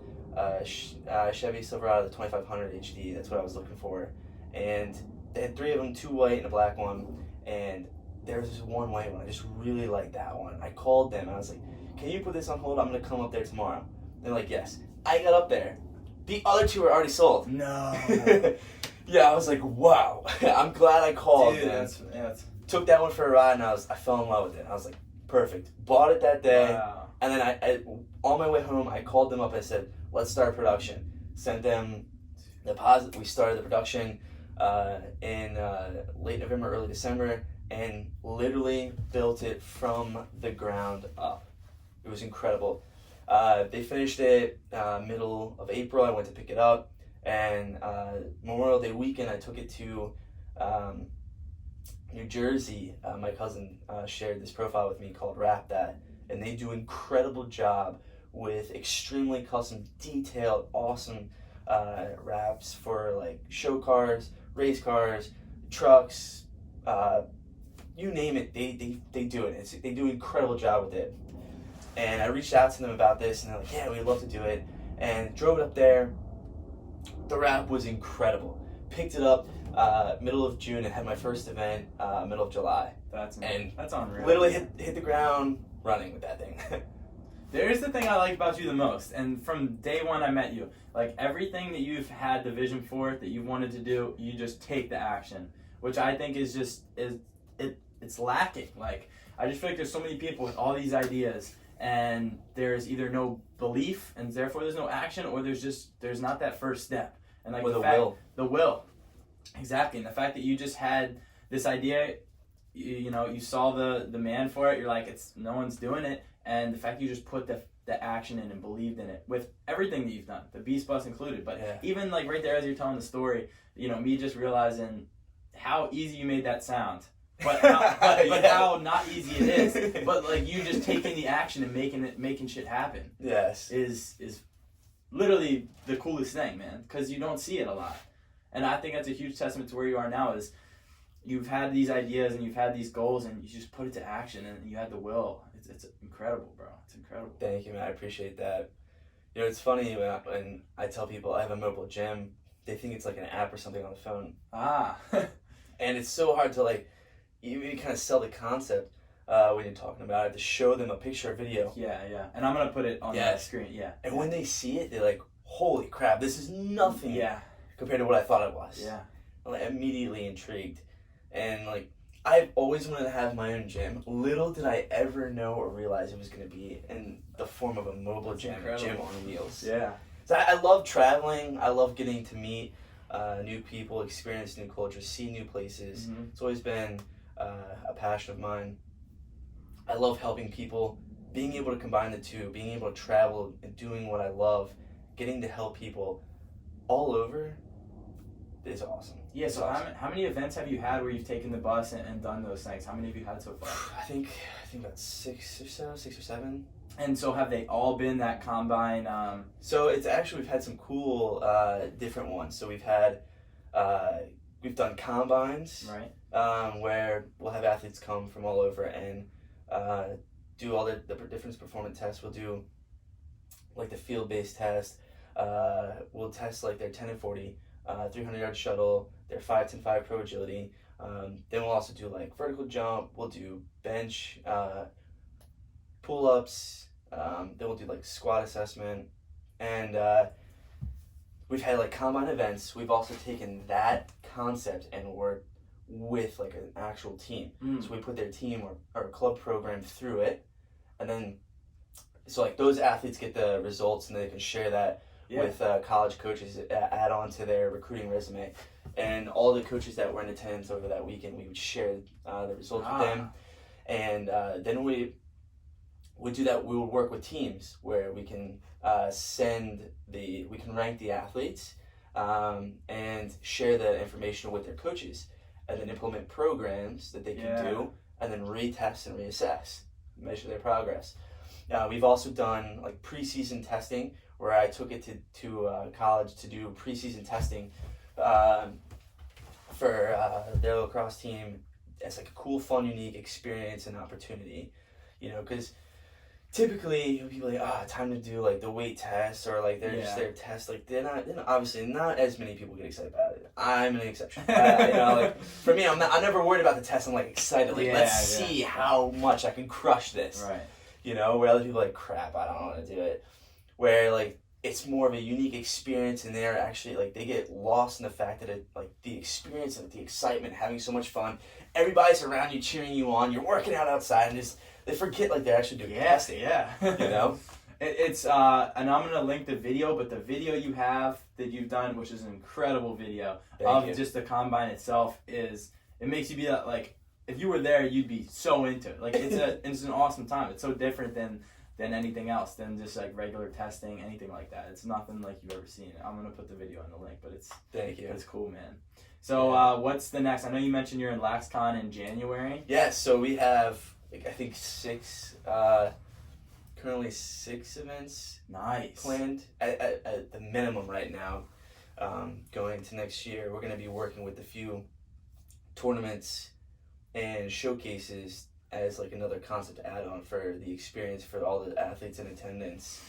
S2: Chevy Silverado, the 2500 HD. That's what I was looking for, and they had 3 of them, 2 white and a black one, and there was this one white one. I just really liked that one. I called them, and I was like, "Can you put this on hold? I'm gonna come up there tomorrow." They're like, "Yes." I got up there. The other 2 were already sold.
S1: No.
S2: Yeah, I was like, wow. I'm glad I called.
S1: Dude, that's
S2: took that one for a ride, and I fell in love with it. I was like, perfect. Bought it that day,
S1: wow.
S2: And then I on my way home, I called them up and I said, let's start production. Sent them the deposit. We started the production in late November, early December, and literally built it from the ground up. It was incredible. They finished it middle of April. I went to pick it up, and Memorial Day weekend I took it to New Jersey. My cousin shared this profile with me called Wrap That, and they do an incredible job with extremely custom, detailed, awesome wraps for like show cars, race cars, trucks, you name it. They do it. They do an incredible job with it. And I reached out to them about this, and they're like, yeah, we'd love to do it. And drove it up there. The wrap was incredible. Picked it up middle of June and had my first event middle of July.
S1: That's unreal.
S2: Literally hit the ground running with that thing.
S1: There's the thing I like about you the most, and from day one I met you, like everything that you've had the vision for, that you wanted to do, you just take the action, which I think is just it's lacking. Like I just feel like there's so many people with all these ideas, and there's either no belief, and therefore there's no action, or there's not that first step. And like
S2: the will.
S1: The will. Exactly. And the fact that you just had this idea, you saw the demand for it. You're like, no one's doing it, and the fact you just put the action in and believed in it with everything that you've done, the Beast Bus included. But even like right there as you're telling the story, me just realizing how easy you made that sound. But how not easy it is. But like you just taking the action and making shit happen.
S2: Yes.
S1: Is literally the coolest thing, man. Because you don't see it a lot, and I think that's a huge testament to where you are now. Is you've had these ideas and you've had these goals and you just put it to action and you had the will. It's incredible, bro. It's incredible.
S2: Thank you, man. I appreciate that. It's funny when I tell people I have a mobile gym, they think it's like an app or something on the phone. And it's so hard to like. You kind of sell the concept when you're talking about it, to show them a picture or video.
S1: Yeah. And I'm going to put it on the screen,
S2: And when they see it, they're like, holy crap, this is nothing compared to what I thought it was.
S1: Yeah.
S2: I'm like, immediately intrigued. And like, I've always wanted to have my own gym. Little did I ever know or realize it was going to be in the form of a mobile gym on wheels.
S1: Yeah.
S2: So I love traveling. I love getting to meet new people, experience new cultures, see new places. Mm-hmm. It's always been a passion of mine. I love helping people, being able to combine the two, being able to travel and doing what I love, getting to help people all over is awesome.
S1: Yeah, so awesome. How many events have you had where you've taken the bus and done those things? How many have you had so far?
S2: I think about 6 or 7.
S1: And so have they all been that combine?
S2: So it's actually, we've had some cool different ones. So we've had, we've done combines.
S1: Right.
S2: Where we'll have athletes come from all over and do all the different performance tests. We'll do like the field-based test. We'll test like their 10 and 40, 300-yard shuttle, their 5-10-5 pro agility. Then we'll also do like vertical jump. We'll do bench, pull-ups. Then we'll do like squat assessment. And we've had like combine events. We've also taken that concept and worked with like an actual team. So we put their team or club program through it, and then so like those athletes get the results and they can share that with college coaches, add on to their recruiting resume. And all the coaches that were in attendance over that weekend, we would share the results with them. And then we would do that. We would work with teams where we can we can rank the athletes and share that information with their coaches, and then implement programs that they can do, and then retest and reassess, measure their progress. We've also done like preseason testing, where I took it to college to do preseason testing for their lacrosse team. It's like a cool, fun, unique experience and opportunity, because typically people are like, time to do like the weight test or like just their test. Like they're not obviously not as many people get excited about it. I'm an exception. Like for me, I'm never worried about the test. I'm like excited. Like let's see how much I can crush this.
S1: Right.
S2: Where other people are like, crap, I don't want to do it. Where like it's more of a unique experience, and they're actually like they get lost in the fact that it like the experience and the excitement, having so much fun. Everybody's around you cheering you on. You're working out outside, and just they forget like they're actually doing testing.
S1: It's and I'm gonna link the video, but the video you have that you've done, which is an incredible video just the combine itself, it makes you be like, if you were there, you'd be so into it. Like it's an awesome time. It's so different than anything else, than just like regular testing, anything like that. It's nothing like you've ever seen. I'm gonna put the video in the link, but it's cool, man. So what's the next? I know you mentioned you're in LaxCon in January.
S2: Yes, so we have I think 6 currently 6 events planned at the minimum right now. Going into next year, we're going to be working with a few tournaments and showcases as like another concept add-on for the experience for all the athletes in attendance.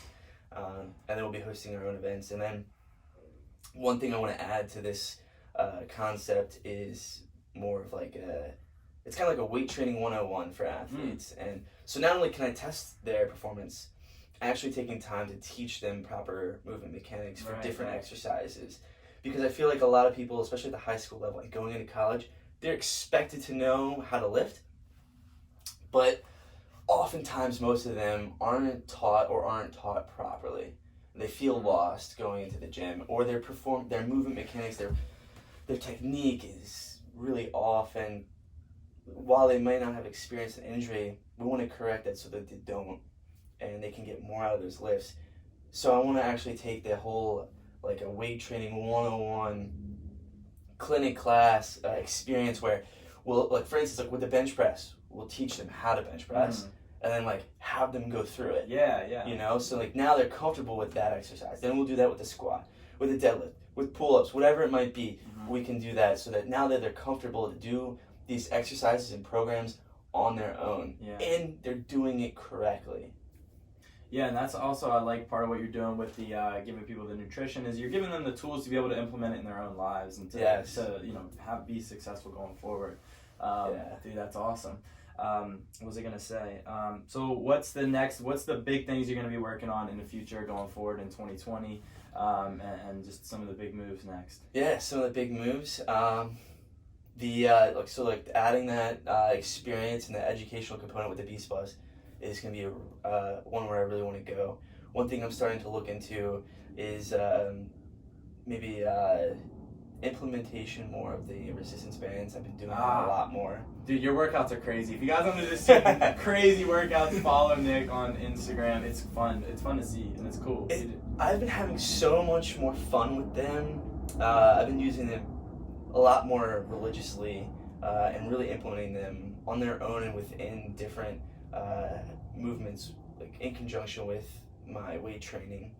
S2: And then we'll be hosting our own events. And then one thing I want to add to this concept is more of like it's kind of like a weight training 101 for athletes. And so not only can I test their performance, actually taking time to teach them proper movement mechanics for different exercises. Because I feel like a lot of people, especially at the high school level, like going into college, they're expected to know how to lift. But oftentimes most of them aren't taught properly. They feel lost going into the gym, or their movement mechanics, their technique is really off, and while they might not have experienced an injury, we want to correct that so that they don't, and they can get more out of those lifts. So I want to actually take the whole, like, a weight training 101 clinic class experience where we'll, like, for instance, like with the bench press, we'll teach them how to bench press and then, like, have them go through it.
S1: Yeah.
S2: You know, so, like, now they're comfortable with that exercise. Then we'll do that with the squat, with the deadlift, with pull-ups, whatever it might be. We can do that so that now that they're comfortable to do these exercises and programs on their own, and they're doing it correctly.
S1: Yeah, and that's also, I like, part of what you're doing with the giving people the nutrition is you're giving them the tools to be able to implement it in their own lives and to you know, be successful going forward. Dude, that's awesome. What was I gonna say? So what's the big things you're gonna be working on in the future going forward in 2020, and just some of the big moves next?
S2: Yeah, some of the big moves. Like adding that experience and the educational component with the Beast Bus is going to be one where I really want to go. One thing I'm starting to look into is maybe implementation more of the resistance bands. I've been doing that a lot more.
S1: Dude, your workouts are crazy. If you guys want to just see crazy workouts, follow Nick on Instagram. It's fun. It's fun to see, and it's cool.
S2: I've been having so much more fun with them. I've been using them a lot more religiously and really implementing them on their own and within different movements, like in conjunction with my weight training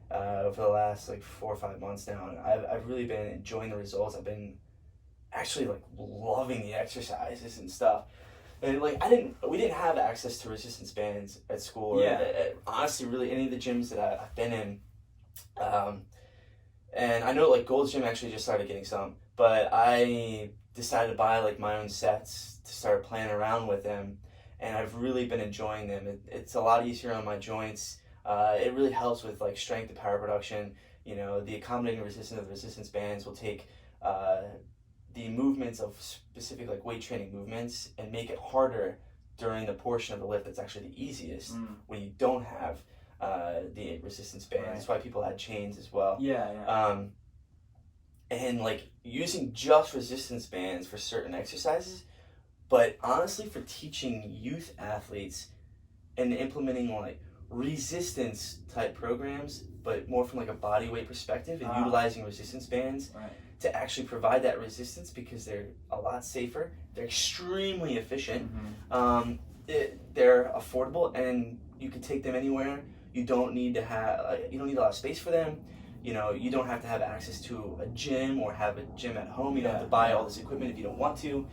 S2: for the last like 4 or 5 months now. And I've really been enjoying the results. I've been actually like loving the exercises and stuff. And like we didn't have access to resistance bands at school or at, honestly really any of the gyms that I've been in. And I know like Gold's Gym actually just started getting some, but I decided to buy like my own sets to start playing around with them, and I've really been enjoying them. It's a lot easier on my joints. It really helps with like strength and power production. You know, the accommodating resistance of the resistance bands will take the movements of specific like weight training movements and make it harder during the portion of the lift that's actually the easiest when you don't have the resistance bands. Right. That's why people had chains as well. And like using just resistance bands for certain exercises, but honestly for teaching youth athletes and implementing like resistance type programs, but more from like a body weight perspective and utilizing resistance bands to actually provide that resistance because they're a lot safer, they're extremely efficient, they're affordable, and you can take them anywhere. You don't need to have you don't need a lot of space for them. You know, you don't have to have access to a gym or have a gym at home. You don't have to buy all this equipment if you don't want to.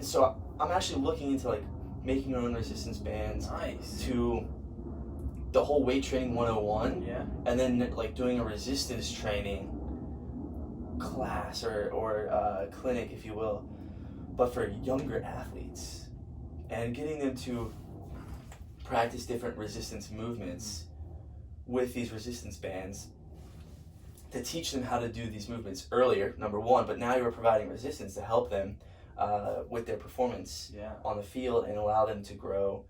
S2: So I'm actually looking into like making our own resistance bands to the whole weight training 101, and then like doing a resistance training class or clinic, if you will, but for younger athletes, and getting them to practice different resistance movements with these resistance bands to teach them how to do these movements earlier, number one, but now you're providing resistance to help them with their performance on the field and allow them to grow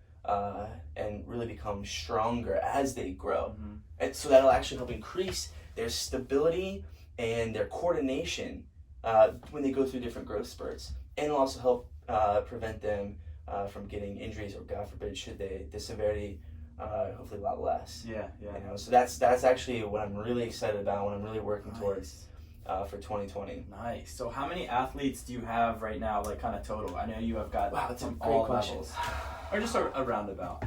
S2: and really become stronger as they grow. And so that'll actually help increase their stability and their coordination when they go through different growth spurts, and it'll also help prevent them from getting injuries, or God forbid, should the severity hopefully a lot less. You know, so that's actually what I'm really excited about, what I'm really working towards for 2020.
S1: Nice. So how many athletes do you have right now, like kind of total? I know you have got
S2: that's
S1: from
S2: a great
S1: all
S2: question.
S1: levels. Or just a roundabout.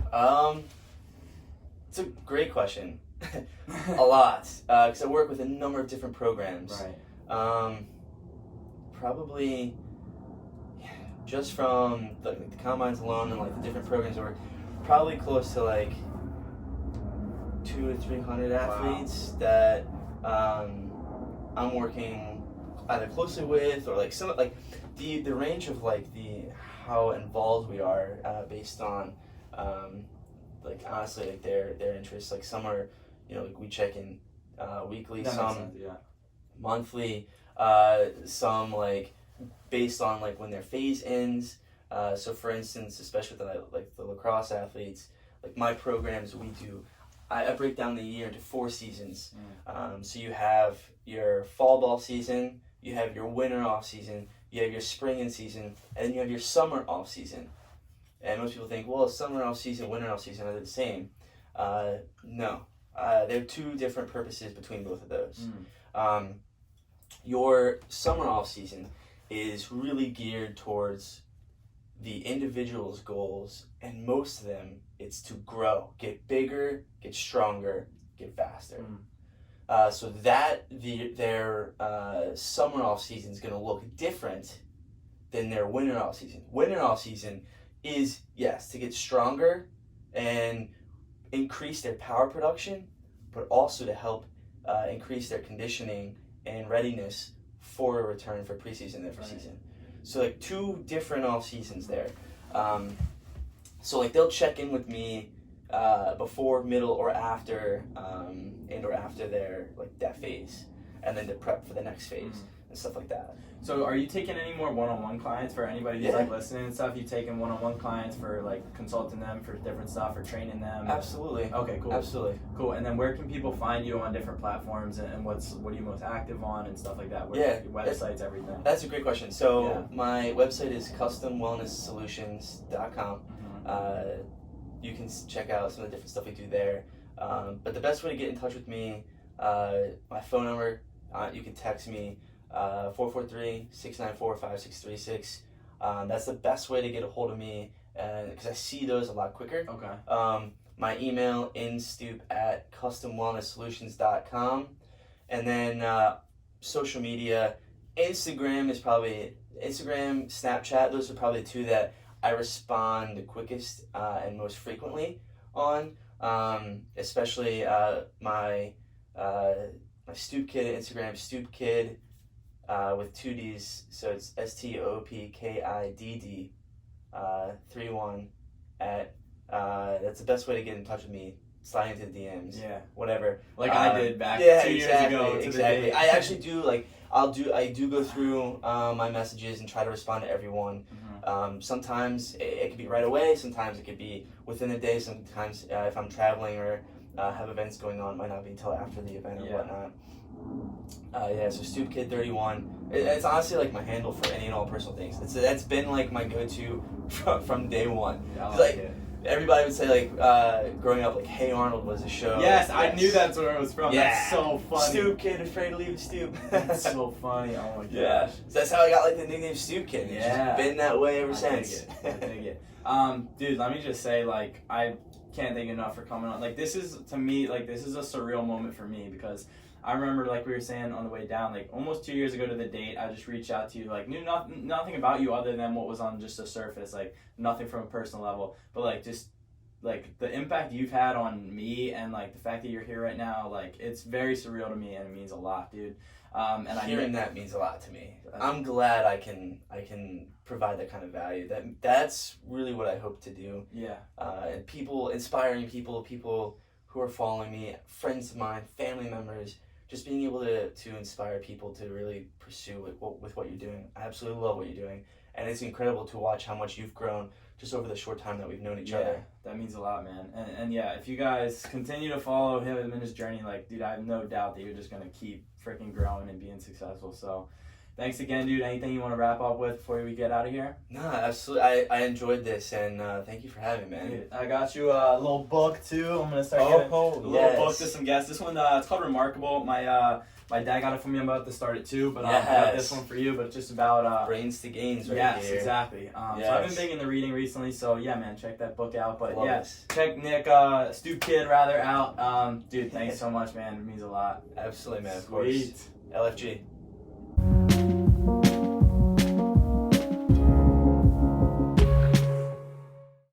S2: It's a great question. A lot, because I work with a number of different programs. Probably just from the combines alone and like the different programs I work, probably close to like 200 to 300 athletes that I'm working either closely with, or like some like the range of like how involved we are based on like honestly like their interests. Like some are, you know, like we check in weekly, some monthly, some like based on like when their phase ends. So for instance, especially with the lacrosse athletes, like my programs, I break down the year into 4 seasons. So you have your fall ball season, you have your winter off season, you have your spring in season, and then you have your summer off season. And most people think, well, summer off season, winter off season are they the same? No, there are two different purposes between both of those. Your summer off season is really geared towards the individual's goals, and most of them, it's to grow, get bigger, get stronger, get faster. So that their summer off season is going to look different than their winter off season. Winter off season is, yes, to get stronger and increase their power production, but also to help increase their conditioning and readiness for a return for preseason and for season. So like two different off seasons there. So like they'll check in with me before, middle, or after, and or after their like that phase, and then to prep for the next phase and stuff like that.
S1: So are you taking any more one-on-one clients for anybody who's like listening and stuff? You taking one-on-one clients for like consulting them for different stuff or training them?
S2: Absolutely.
S1: Okay, cool.
S2: Absolutely.
S1: Cool. And then where can people find you on different platforms, and what are you most active on and stuff like that? Your websites, everything.
S2: That's a great question. So my website is customwellnesssolutions.com. You can check out some of the different stuff we do there. But the best way to get in touch with me, my phone number, you can text me 443-694-5636. That's the best way to get a hold of me because I see those a lot quicker.
S1: Okay.
S2: My email, instoop@customwellnesssolutions.com. And then social media, Instagram, Snapchat, those are probably the two that I respond the quickest and most frequently on. Especially my Stoop Kid Instagram, Stoop Kid with 2 D's, so it's STOOPKIDD 31 at that's the best way to get in touch with me. Slide into the DMs, whatever.
S1: Like I did back 2 years ago.
S2: Exactly. I actually do I do go through my messages and try to respond to everyone. Sometimes it could be right away. Sometimes it could be within a day. Sometimes if I'm traveling or have events going on, it might not be until after the event or whatnot. So Stoop Kid 31. It's honestly like my handle for any and all personal things. That's been like my go-to from day one. Everybody would say like growing up like Hey Arnold was a show.
S1: Yes, I knew that's where it was from. That's so funny.
S2: Stoop Kid, afraid to leave the stoop.
S1: That's so funny. Oh my gosh.
S2: Yeah. So that's how I got like the nickname Stoop Kid. It's just been that way ever since.
S1: I dig it. Dude, let me just say like I can't thank you enough for coming on. Like this is to me like this is a surreal moment for me because I remember, like we were saying on the way down, like almost 2 years ago to the date, I just reached out to you, like knew nothing about you other than what was on just the surface, like nothing from a personal level, but like just like the impact you've had on me and like the fact that you're here right now, like it's very surreal to me and it means a lot, dude. And
S2: hearing that means a lot to me. I'm glad I can provide that kind of value. That's really what I hope to do.
S1: Yeah.
S2: And inspiring people who are following me, friends of mine, family members. Just being able to inspire people to really pursue with what you're doing. I absolutely love what you're doing. And it's incredible to watch how much you've grown just over the short time that we've known each other.
S1: That means a lot, man. And yeah, if you guys continue to follow him in his journey, like, dude, I have no doubt that you're just going to keep freaking growing and being successful. So thanks again, dude. Anything you want to wrap up with before we get out of here?
S2: No, absolutely. I enjoyed this, and thank you for having me, man.
S1: Dude, I got you a little book, too. I'm going to start getting a little book to some guests. This one, it's called Remarkable. My dad got it for me. I'm about to start it, too, but I got this one for you, but it's just about...
S2: Brains to Gains right
S1: here. Yes,
S2: here.
S1: Exactly. So I've been big into reading recently, so yeah, man, check that book out. But check Nick, Stoop Kid, rather, out. Dude, thanks so much, man. It means a lot.
S2: Absolutely, man. Of
S1: Sweet.
S2: course. LFG.